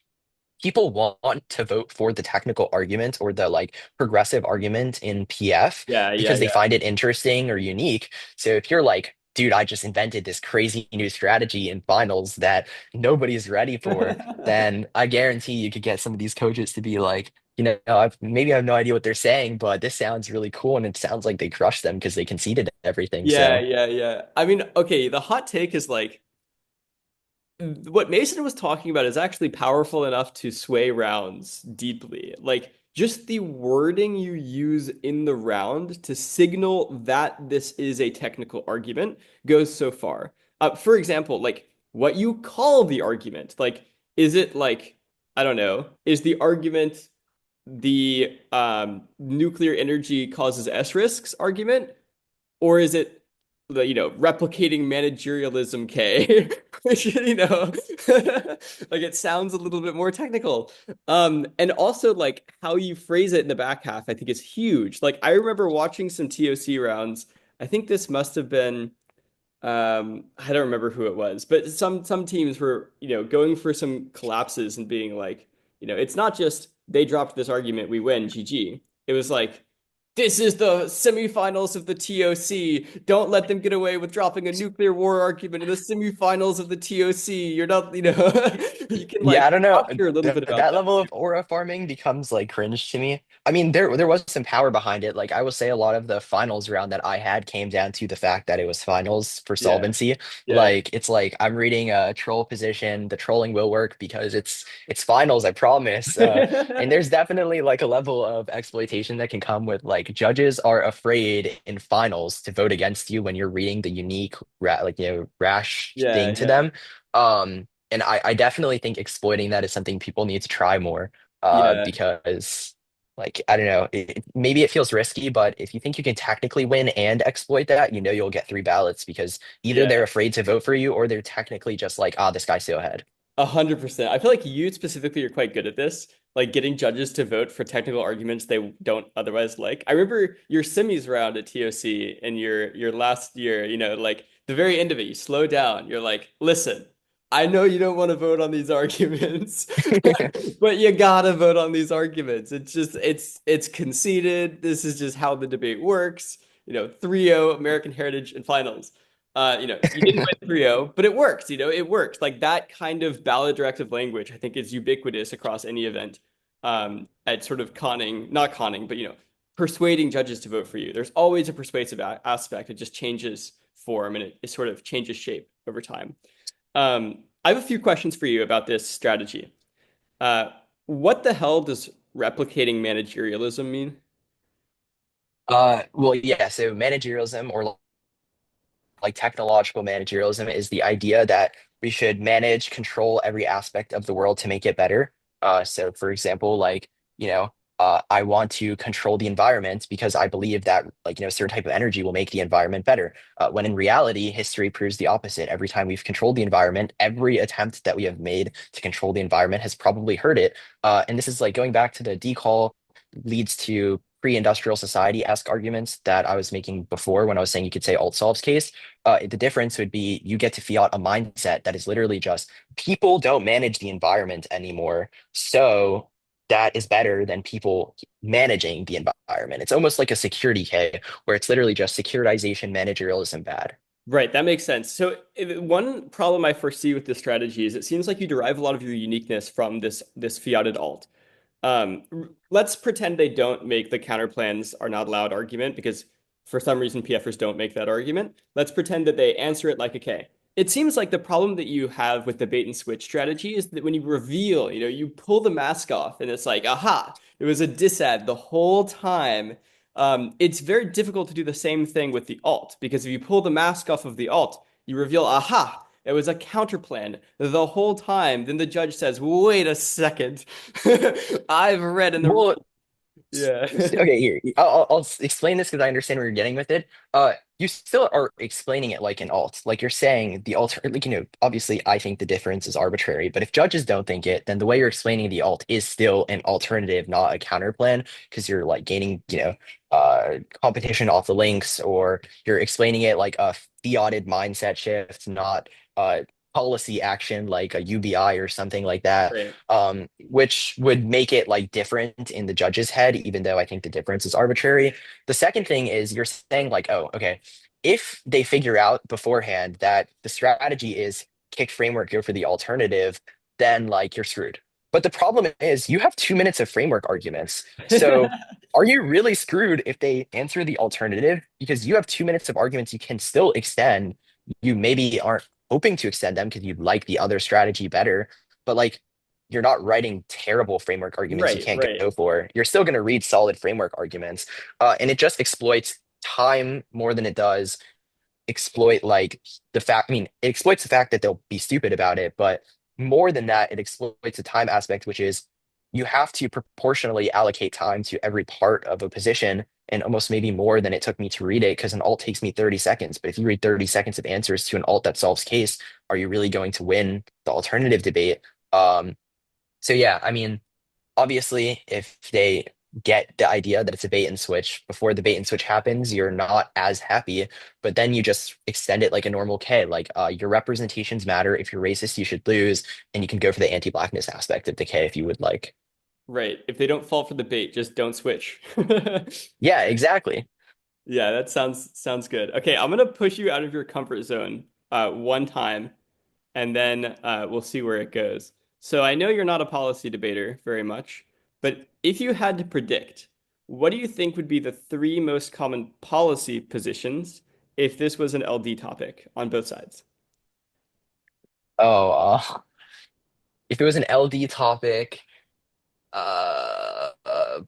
people want to vote for the technical argument or the like progressive argument in PF Yeah, yeah, because they yeah. find it interesting or unique. So if you're like, dude, I just invented this crazy new strategy in finals that nobody's ready for, then I guarantee you could get some of these coaches to be like, maybe I have no idea what they're saying, but this sounds really cool and it sounds like they crushed them because they conceded everything. Yeah, So yeah, yeah. I mean, okay, the hot take is like what Mason was talking about is actually powerful enough to sway rounds deeply. Like just the wording you use in the round to signal that this is a technical argument goes so far. For example, like what you call the argument, like is it like, I don't know, is the argument the nuclear energy causes S risks argument? Or is it the, replicating managerialism K? Which, like it sounds a little bit more technical. And also like how you phrase it in the back half, I think is huge. Like I remember watching some TOC rounds. I think this must have been I don't remember who it was, but some teams were, going for some collapses and being like, it's not just they dropped this argument, we win, GG. It was like, this is the semifinals of the TOC. Don't let them get away with dropping a nuclear war argument in the semifinals of the TOC. You're not, you can Yeah, like I don't know. posture a little bit about That that. level of aura farming becomes like cringe to me. I mean, there was some power behind it. Like I will say a lot of the finals round that I had came down to the fact that it was finals for Yeah, solvency. yeah, Like it's like I'm reading a troll position. The trolling will work because it's finals, I promise. And yeah. there's definitely like a level of exploitation that can come with like judges are afraid in finals to vote against you when you're reading the unique rash Yeah, thing to yeah, them. And I definitely think exploiting that is something people need to try more yeah, because like I don't know maybe it feels risky, but if you think you can technically win and exploit that, you know you'll get three ballots because either yeah. they're afraid to vote for you or they're technically just like, ah, this guy's still ahead. 100%. I feel like you specifically are quite good at this, like getting judges to vote for technical arguments they don't otherwise like. I remember your semis round at TOC in your last year, like the very end of it, you slow down. You're like, listen, I know you don't want to vote on these arguments, but you gotta vote on these arguments. It's just it's conceded. This is just how the debate works. 3-0 American Heritage and finals. You didn't win 3-0, but it worked, it worked. Like that kind of ballot directive language, I think is ubiquitous across any event. At sort of conning, not conning, but persuading judges to vote for you. There's always a persuasive aspect. It just changes form and it sort of changes shape over time. I have a few questions for you about this strategy. Uh, what the hell does replicating managerialism mean? Well, yeah, so managerialism or like technological managerialism is the idea that we should manage, control every aspect of the world to make it better. So for example, like, I want to control the environment because I believe that like, a certain type of energy will make the environment better. When in reality, history proves the opposite. Every time we've controlled the environment, every attempt that we have made to control the environment has probably hurt it. And this is like going back to the decall leads to pre-industrial society-esque arguments that I was making before when I was saying you could say alt-solves case. The difference would be you get to fiat a mindset that is literally just people don't manage the environment anymore. So that is better than people managing the environment. It's almost like a security K where it's literally just securitization managerialism bad. Right, that makes sense. So one problem I foresee with this strategy is it seems like you derive a lot of your uniqueness from this fiated alt. Let's pretend they don't make the counterplans are not allowed argument because for some reason PFers don't make that argument. Let's pretend that they answer it like a K. It seems like the problem that you have with the bait and switch strategy is that when you reveal, you pull the mask off and it's like, aha, it was a disad the whole time. It's very difficult to do the same thing with the alt because if you pull the mask off of the alt, you reveal, aha, it was a counterplan the whole time. Then the judge says, wait a second. I've read in the room. Well, Yeah. Okay, here. I'll explain this because I understand where you're getting with it. You still are explaining it like an alt. Like you're saying the alter, like, obviously I think the difference is arbitrary, but if judges don't think it, then the way you're explaining the alt is still an alternative, not a counter plan, because you're like gaining, competition off the links, or you're explaining it like a fiated mindset shift, not policy action like a UBI or something like that, Right. which would make it like different in the judge's head, even though I think the difference is arbitrary. The second thing is you're saying like, oh, okay, if they figure out beforehand that the strategy is kick framework, go for the alternative, then like you're screwed. But the problem is you have 2 minutes of framework arguments. So are you really screwed if they answer the alternative? Because you have 2 minutes of arguments you can still extend. You maybe aren't hoping to extend them because you'd like the other strategy better. But like you're not writing terrible framework arguments you Right, can't right. go for. You're still going to read solid framework arguments. And it just exploits time more than it does exploit like the fact, I mean, it exploits the fact that they'll be stupid about it, but more than that, it exploits the time aspect, which is you have to proportionally allocate time to every part of a position and almost maybe more than it took me to read it because an alt takes me 30 seconds. But if you read 30 seconds of answers to an alt that solves case, are you really going to win the alternative debate? Um, so yeah, I mean, obviously, if they get the idea that it's a bait and switch before the bait and switch happens, you're not as happy. But then you just extend it like a normal K. Like your representations matter. If you're racist, you should lose, and you can go for the anti-blackness aspect of the K if you would like. Right. If they don't fall for the bait, just don't switch. Yeah, exactly. Yeah, that sounds good. Okay, I'm gonna push you out of your comfort zone one time, and then we'll see where it goes. So I know you're not a policy debater very much, but if you had to predict, what do you think would be the three most common policy positions if this was an LD topic on both sides? Oh, if it was an LD topic, uh, uh,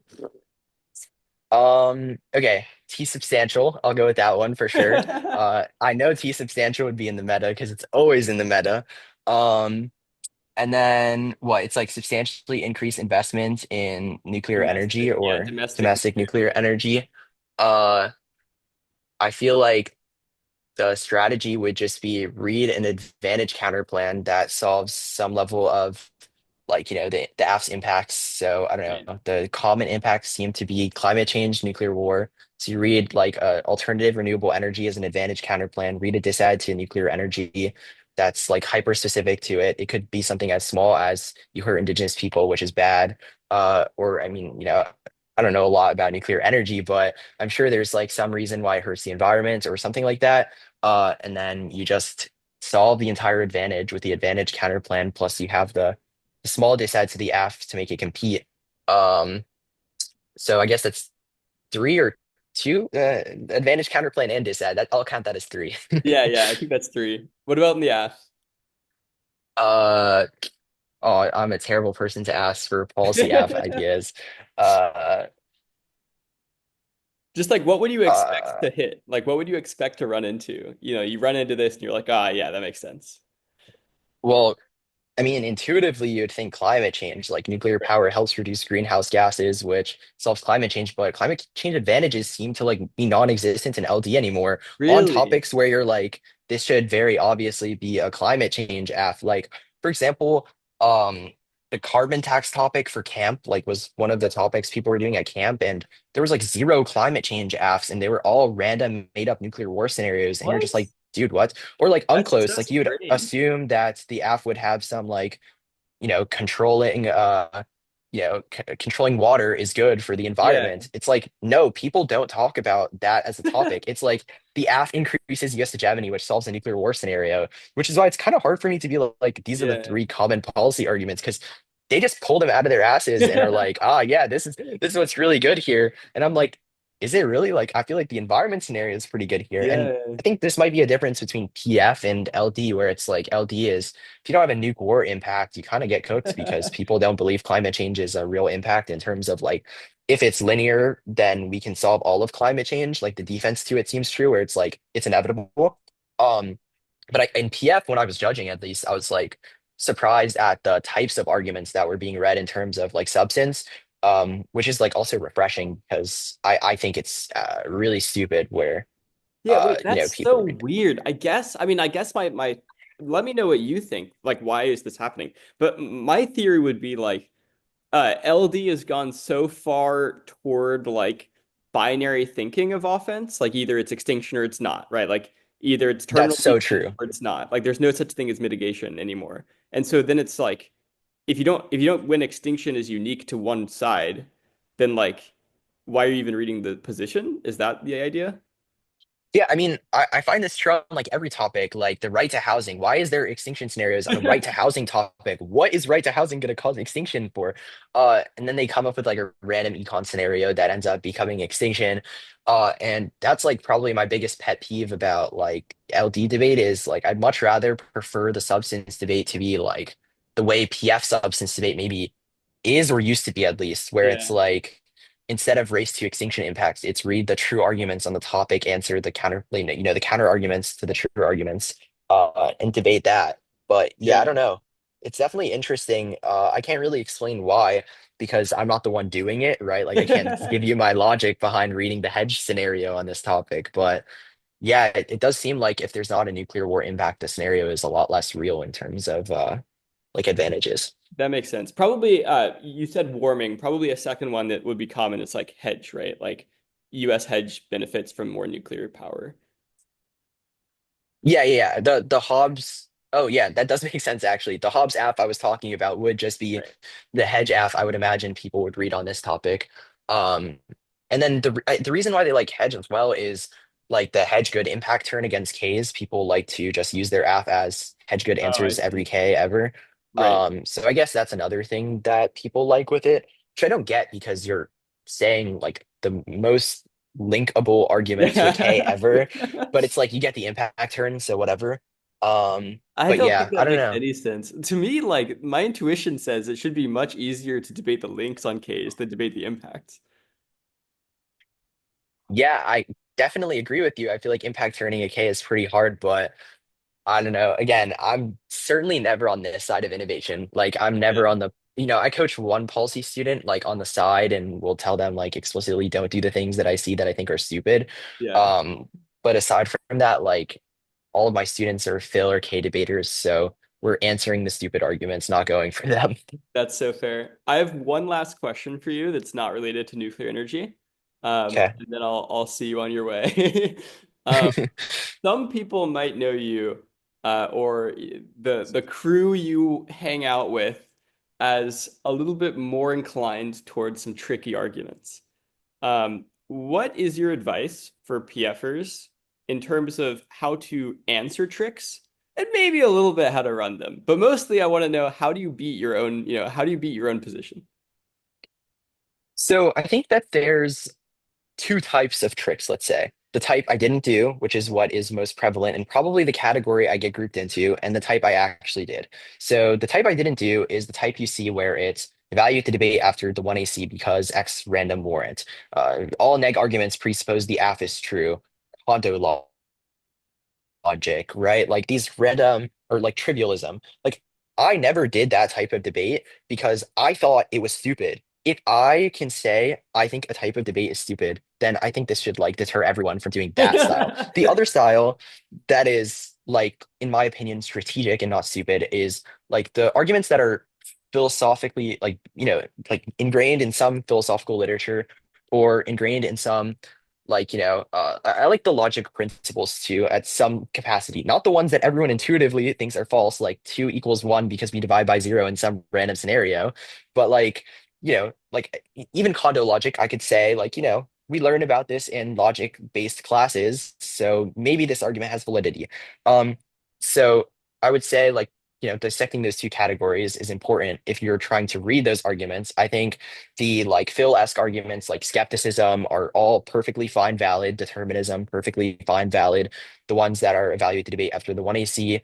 okay, T substantial. I'll go with that one for sure. I know T substantial would be in the meta because it's always in the meta. Um, And then what? It's like substantially increase investment in nuclear energy Domestic, yeah, or domestic domestic nuclear. nuclear energy. Uh, I feel like the strategy would just be read an advantage counter plan that solves some level of like, the AF's impacts. So I don't Right. know, the common impacts seem to be climate change, nuclear war. So you read like alternative renewable energy as an advantage counter plan, read a disad to nuclear energy that's like hyper specific to it. It could be something as small as you hurt indigenous people, which is bad. Or I mean, I don't know a lot about nuclear energy, but I'm sure there's like some reason why it hurts the environment or something like that. And then you just solve the entire advantage with the advantage counter plan, plus you have the small disad to the F to make it compete. Um, so I guess that's three or two advantage counter plan and disad. That I'll count that as three. Yeah, yeah, I think that's three. What about in the ass? Uh, oh, I'm a terrible person to ask for policy app ideas. Uh, Just like what would you expect uh, to hit? Like what would you expect to run into? You know, you run into this and you're like, ah, yeah, that makes sense. well, I mean, intuitively, you'd think climate change, like nuclear Right. power helps reduce greenhouse gases, which solves climate change, but climate change advantages seem to like be non-existent in LD anymore on Really? topics where you're like, this should very obviously be a climate change app. Like, for example, um, the carbon tax topic for camp, like was one of the topics people were doing at camp, and there was like zero climate change apps, and they were all random made up nuclear war scenarios, and you're just What? like, dude, what? Or like That's so unclose, like you'd strange. assume that the app would have some like, controlling controlling water is good for the Yeah. environment. It's like, no, people don't talk about that as a topic. It's like the app increases US hegemony, which solves a nuclear war scenario, which is why it's kind of hard for me to be like, these are the Yeah. three common policy arguments because they just pull them out of their asses and are like, ah, yeah, this is what's really good here. And I'm like, is it really? Like, I feel like the environment scenario is pretty good here. And Yeah. I think this might be a difference between PF and LD, where it's like LD is if you don't have a nuke war impact, you kind of get cooked because people don't believe climate change is a real impact in terms of like if it's linear, then we can solve all of climate change. Like the defense to it seems true, where it's like it's inevitable. Um, but in PF, when I was judging at least, I was like surprised at the types of arguments that were being read in terms of like substance, which is like also refreshing because I think it's really stupid where Yeah, wait, that's people so read. weird. I guess my let me know what you think. Like, why is this happening? But my theory would be like, LD has gone so far toward like binary thinking of offense, like either it's extinction or it's not, right? Like either it's That's terminal so defense true. or it's not. Like there's no such thing as mitigation anymore. And so then it's like if you don't win extinction is unique to one side, then like why are you even reading the position? Is that the idea? Yeah, I mean, I find this true on like every topic, like the right to housing. Why is there extinction scenarios on a right to housing topic? What is right to housing going to cause extinction for? And then they come up with like a random econ scenario that ends up becoming extinction. And that's like probably my biggest pet peeve about like LD debate is like I'd much rather prefer the substance debate to be like the way PF substance debate maybe is or used to be at least, where it's Yeah. like instead of race to extinction impacts, it's read the true arguments on the topic, answer the counter, the counter arguments to the true arguments, and debate that. But yeah, I Yeah. don't know. It's definitely interesting. I can't really explain why because I'm not the one doing it, right? Like I can't give you my logic behind reading the hedge scenario on this topic, but yeah, it does seem like if there's not a nuclear war impact, the scenario is a lot less real in terms of like advantages. That makes sense. Probably, you said warming. Probably a second one that would be common is like hedge, right? Like U.S. hedge benefits from more nuclear power. Yeah. The Hobbes. Oh yeah, that does make sense actually. The Hobbes app I was talking about would just be Right. the hedge app I would imagine people would read on this topic. Um, and then the reason why they like hedge as well is like the hedge good impact turn against Ks. People like to just use their app as hedge good Oh, I answers every see. K ever. Right. So I guess that's another thing that people like with it, which I don't get because you're saying like the most linkable argument to a K Yeah. ever, but it's like you get the impact turn, so whatever. I But don't yeah, think I that don't makes know. any sense. To me, like my intuition says it should be much easier to debate the links on Ks than debate the impacts. Yeah, I definitely agree with you. I feel like impact turning a K is pretty hard, but I don't know. Again, I'm certainly never on this side of innovation. Like I'm Yeah. never on the, I coach one policy student like on the side and will tell them like explicitly don't do the things that I see that I think are stupid. Yeah. Um, but aside from that, like all of my students are Phil or K debaters, so we're answering the stupid arguments, not going for them. That's so fair. I have one last question for you that's not related to nuclear energy. Okay. And then I'll see you on your way. Um, some people might know you or the crew you hang out with as a little bit more inclined towards some tricky arguments. What is your advice for PFers in terms of how to answer tricks and maybe a little bit how to run them? But mostly I want to know how do you beat your own, how do you beat your own position? So I think that there's two types of tricks, let's say. The type I didn't do, which is what is most prevalent and probably the category I get grouped into, and the type I actually did. So the type I didn't do is the type you see where it's evaluate the debate after the 1AC because X random warrant. All neg arguments presuppose the AF is true. Kondo logic, right? Like these random or like trivialism. Like I never did that type of debate because I thought it was stupid. If I can say I think a type of debate is stupid, then I think this should like deter everyone from doing that style. The other style that is like, in my opinion, strategic and not stupid is like the arguments that are philosophically like, like ingrained in some philosophical literature or ingrained in some like I like the logic principles too at some capacity, not the ones that everyone intuitively thinks are false, like 2 = 1 because we divide by 0 in some random scenario, but like like even condo logic I could say like we learn about this in logic based classes, so maybe this argument has validity. So I would say like dissecting those two categories is important if you're trying to read those arguments. I think the like Phil-esque arguments like skepticism are all perfectly fine, valid. Determinism, perfectly fine, valid. The ones that are evaluated debate after the 1AC,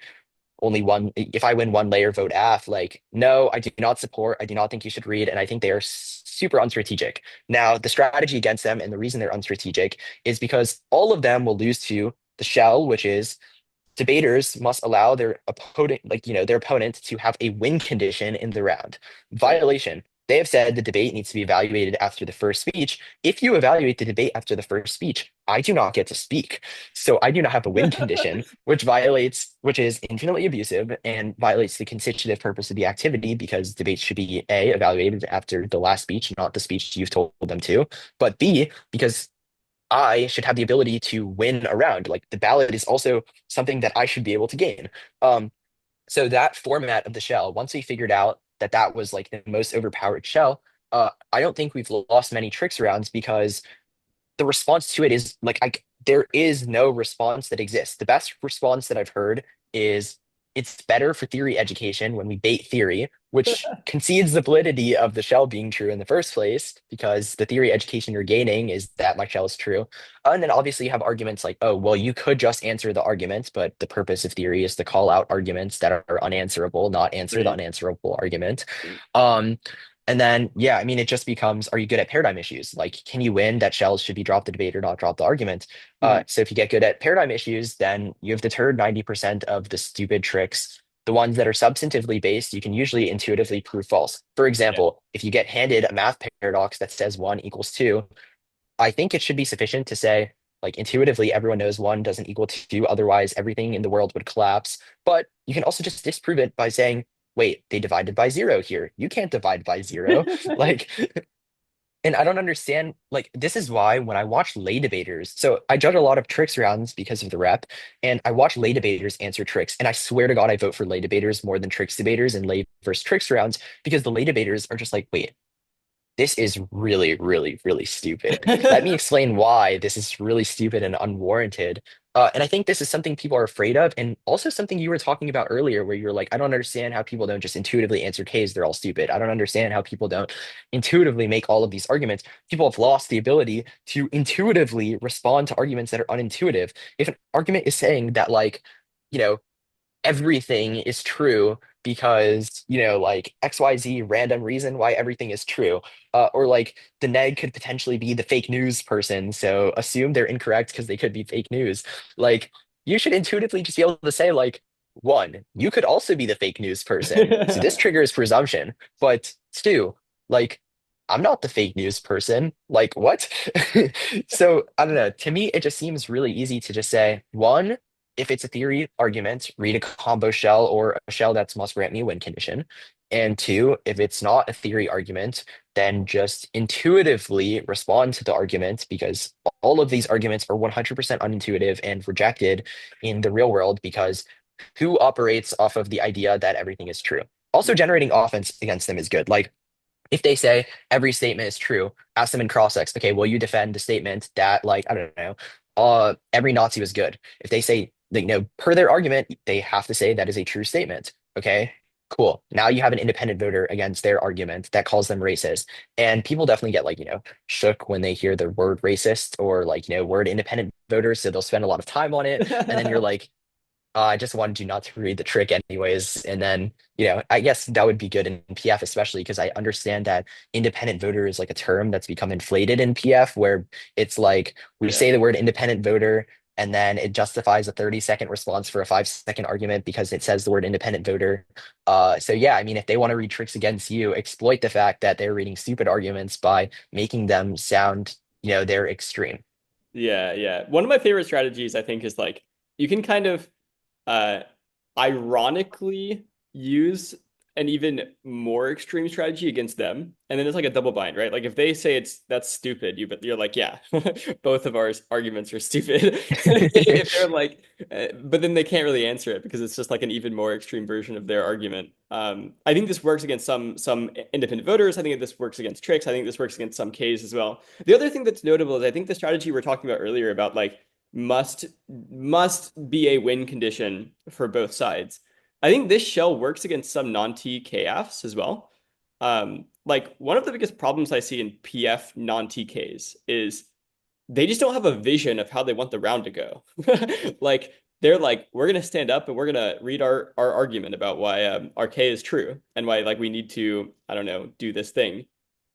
only one, if I win one layer, vote AF. Like, no, I do not support. I do not think you should read. And I think they are super unstrategic. Now, the strategy against them and the reason they're unstrategic is because all of them will lose to the shell, which is debaters must allow their opponent, like, their opponent to have a win condition in the round. Right. Violation. They have said the debate needs to be evaluated after the first speech. If you evaluate the debate after the first speech, I do not get to speak. So I do not have a win condition, which is infinitely abusive and violates the constitutive purpose of the activity because debates should be A, evaluated after the last speech, not the speech you've told them to, but B, because I should have the ability to win a round. Like the ballot is also something that I should be able to gain. So that format of the shell, once we figured out that that was like the most overpowered shell, I don't think we've lost many tricks rounds because the response to it is like there is no response that exists. The best response that I've heard is it's better for theory education when we bait theory, which concedes the validity of the shell being true in the first place, because the theory education you're gaining is that my shell is true. And then obviously you have arguments like, oh, well, you could just answer the arguments, but the purpose of theory is to call out arguments that are unanswerable, not answer the Right. unanswerable argument. Um, and then, yeah, I mean, it just becomes, are you good at paradigm issues? Like, can you win that shells should be drop the debate or not drop the argument? Mhm. So if you get good at paradigm issues, then you've deterred 90% of the stupid tricks. The ones that are substantively based, you can usually intuitively prove false. For Yeah. example, if you get handed a math paradox that says 1 equals 2, I think it should be sufficient to say, like, intuitively, everyone knows 1 doesn't equal 2. Otherwise, everything in the world would collapse. But you can also just disprove it by saying, wait, they divided by 0 here. You can't divide by 0. Like, and I don't understand, like, this is why when I watch lay debaters, so I judge a lot of tricks rounds because of the rep, and I watch lay debaters answer tricks. And I swear to God, I vote for lay debaters more than tricks debaters and lay versus tricks rounds because the lay debaters are just like, wait, this is really, really, really stupid. Let me explain why this is really stupid and unwarranted. And I think this is something people are afraid of, and also something you were talking about earlier, where you're like, I don't understand how people don't just intuitively answer K's, they're all stupid. I don't understand how people don't intuitively make all of these arguments. People have lost the ability to intuitively respond to arguments that are unintuitive. If an argument is saying that, like, you know, everything is true because, like XYZ random reason why everything is true. Or like the neg could potentially be the fake news person. So assume they're incorrect because they could be fake news. Like you should intuitively just be able to say, like, one, you could also be the fake news person. So this triggers presumption. But two, like, I'm not the fake news person. Like, what? So I don't know. To me, it just seems really easy to just say, one, if it's a theory argument, read a combo shell or a shell that's must grant me a win condition. And two, if it's not a theory argument, then just intuitively respond to the argument because all of these arguments are 100% unintuitive and rejected in the real world because who operates off of the idea that everything is true? Also, generating offense against them is good. Like, if they say every statement is true, ask them in cross-ex, okay, will you defend the statement that, like, I don't know, every Nazi was good? If they say, like, per their argument, they have to say that is a true statement. Okay, cool. Now you have an independent voter against their argument that calls them racist. And people definitely get, like, shook when they hear the word racist or, like, word independent voters. So they'll spend a lot of time on it. And then you're like, I just wanted you not to read the trick anyways. And then, I guess that would be good in PF, especially because I understand that independent voter is like a term that's become inflated in PF, where it's like we Yeah. say the word independent voter and then it justifies a 30-second response for a 5-second argument because it says the word independent voter. So yeah, I mean, if they want to read tricks against you, exploit the fact that they're reading stupid arguments by making them sound, they're extreme. Yeah, yeah. One of my favorite strategies, I think, is like you can kind of uh ironically use an even more extreme strategy against them. And then it's like a double bind, right? Like if they say that's stupid, but you're like, yeah, both of our arguments are stupid. If they're like, but then they can't really answer it because it's just like an even more extreme version of their argument. I think this works against some independent voters. I think this works against tricks. I think this works against some Ks as well. The other thing that's notable is I think the strategy we were talking about earlier about like must must be a win condition for both sides. I think this shell works against some non-T KFs as well. Like one of the biggest problems I see in PF non-TKs is they just don't have a vision of how they want the round to go. Like they're like, we're gonna stand up and we're gonna read our argument about why our K is true and why like we need to, I don't know, do this thing.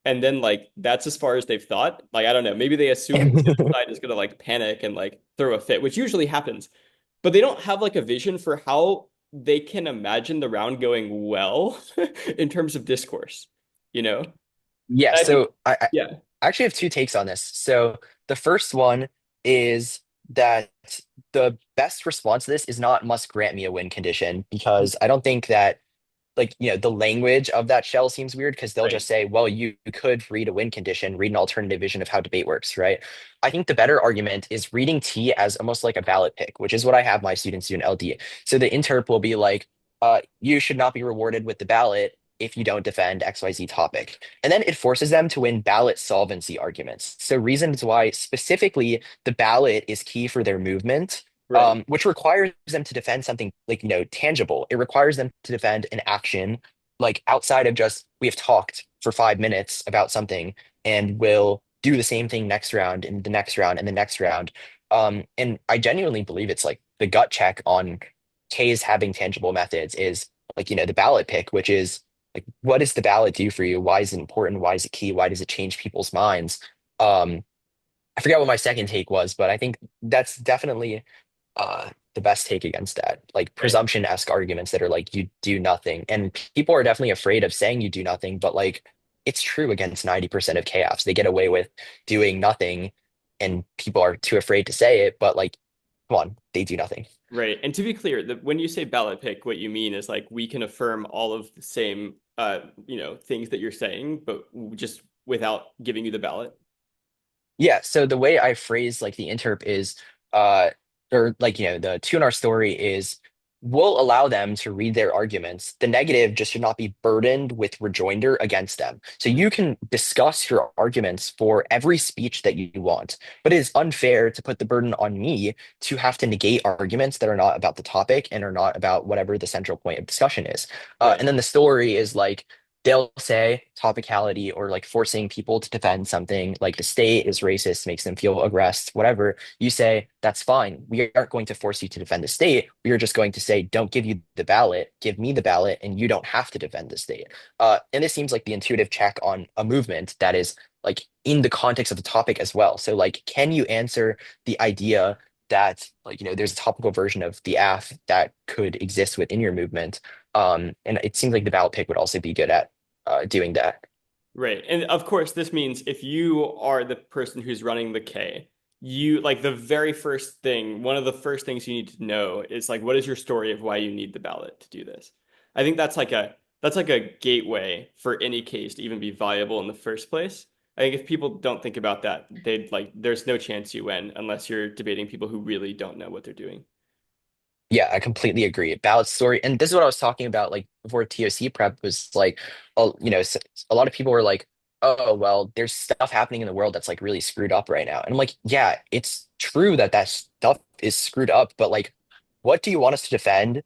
And then like that's as far as they've thought. Like I don't know, maybe they assume the other side is gonna like panic and like throw a fit, which usually happens. But they don't have like a vision for how they can imagine the round going well in terms of discourse, you know? And Yeah, I think, so yeah, I actually have two takes on this. So the first one is that the best response to this is not must grant me a win condition because I don't think that, like, the language of that shell seems weird because they'll right. just say, well, you could read a win condition, read an alternative vision of how debate works, right? I think the better argument is reading T as almost like a ballot pick, which is what I have my students do in LD. So the interp will be like, you should not be rewarded with the ballot if you don't defend XYZ topic. And then it forces them to win ballot solvency arguments. So reasons why specifically the ballot is key for their movement Right. which requires them to defend something like, tangible. It requires them to defend an action, like outside of just we have talked for 5 minutes about something and we'll do the same thing next round and the next round and the next round. And I genuinely believe it's like the gut check on K's having tangible methods is like, the ballot pick, which is like, what does the ballot do for you? Why is it important? Why is it key? Why does it change people's minds? Um, I forgot what my second take was, but I think that's definitely the best take against that. Like Right. presumption-esque arguments that are like you do nothing. And people are definitely afraid of saying you do nothing, but like it's true against 90% of chaos. They get away with doing nothing and people are too afraid to say it, but like, come on, they do nothing. Right. And to be clear, when you say ballot pick, what you mean is like we can affirm all of the same things that you're saying, but just without giving you the ballot. Yeah, so the way I phrase like the interp is uh or like the two in our story is we'll allow them to read their arguments. The negative just should not be burdened with rejoinder against them. So you can discuss your arguments for every speech that you want, but it is unfair to put the burden on me to have to negate arguments that are not about the topic and are not about whatever the central point of discussion is. Right. And then the story is like they'll say topicality or like forcing people to defend something like the state is racist, makes them feel aggressed, whatever. You say, that's fine. We aren't going to force you to defend the state. We are just going to say, don't give you the ballot, give me the ballot, and you don't have to defend the state. And this seems like the intuitive check on a movement that is like in the context of the topic as well. So like, can you answer the idea that like, there's a topical version of the AF that could exist within your movement? And it seems like the ballot pick would also be good at doing that. Right. And of course, this means if you are the person who's running the K, you like the very first thing, one of the first things you need to know is like, what is your story of why you need the ballot to do this? I think that's like a gateway for any case to even be viable in the first place. I think if people don't think about that, they'd like, there's no chance you win unless you're debating people who really don't know what they're doing. Yeah, I completely agree. Ballot story, and this is what I was talking about, like before TOC prep was like, a lot of people were like, "Oh, well, there's stuff happening in the world that's like really screwed up right now," and I'm like, "Yeah, it's true that that stuff is screwed up, but like, what do you want us to defend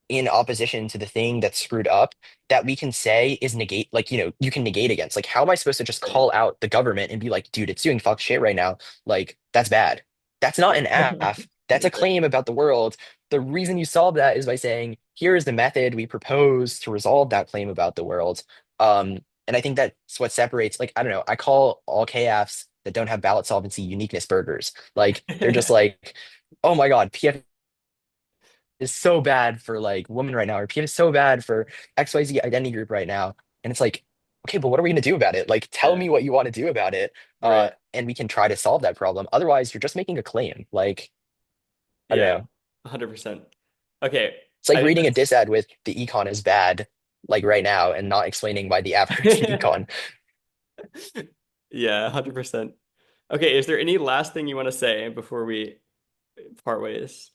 in opposition to the thing that's screwed up that we can say is negate, like, you can negate against? Like, how am I supposed to just Right. call out the government and be like, dude, it's doing fuck shit right now? Like, that's bad. That's not an aff. That's a Right. claim about the world. The reason you solve that is by saying, here is the method we propose to resolve that claim about the world. And I think that's what separates, like, I don't know, I call all KFs that don't have ballot solvency uniqueness burgers. Like, they're just like, oh my God, PF is so bad for like women right now, or PF is so bad for XYZ identity group right now. And it's like, okay, but what are we gonna do about it? Like, tell Yeah. me what you want to do about it. Right. And we can try to solve that problem. Otherwise, you're just making a claim. Like, I don't Yeah. know. 100%. Okay. It's like I think reading a that's diss ad with the econ is bad, like right now, and not explaining why the average the econ. yeah, 100%. Okay, is there any last thing you want to say before we part ways?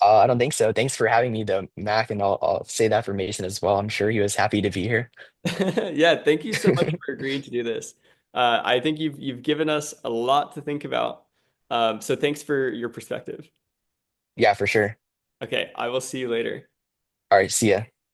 I don't think so. Thanks for having me, though, Mac, and I'll say that for Mason as well. I'm sure he was happy to be here. Yeah, thank you so much for agreeing to do this. I think you've given us a lot to think about. So thanks for your perspective. Yeah, for sure. Okay, I will see you later. All right, see ya.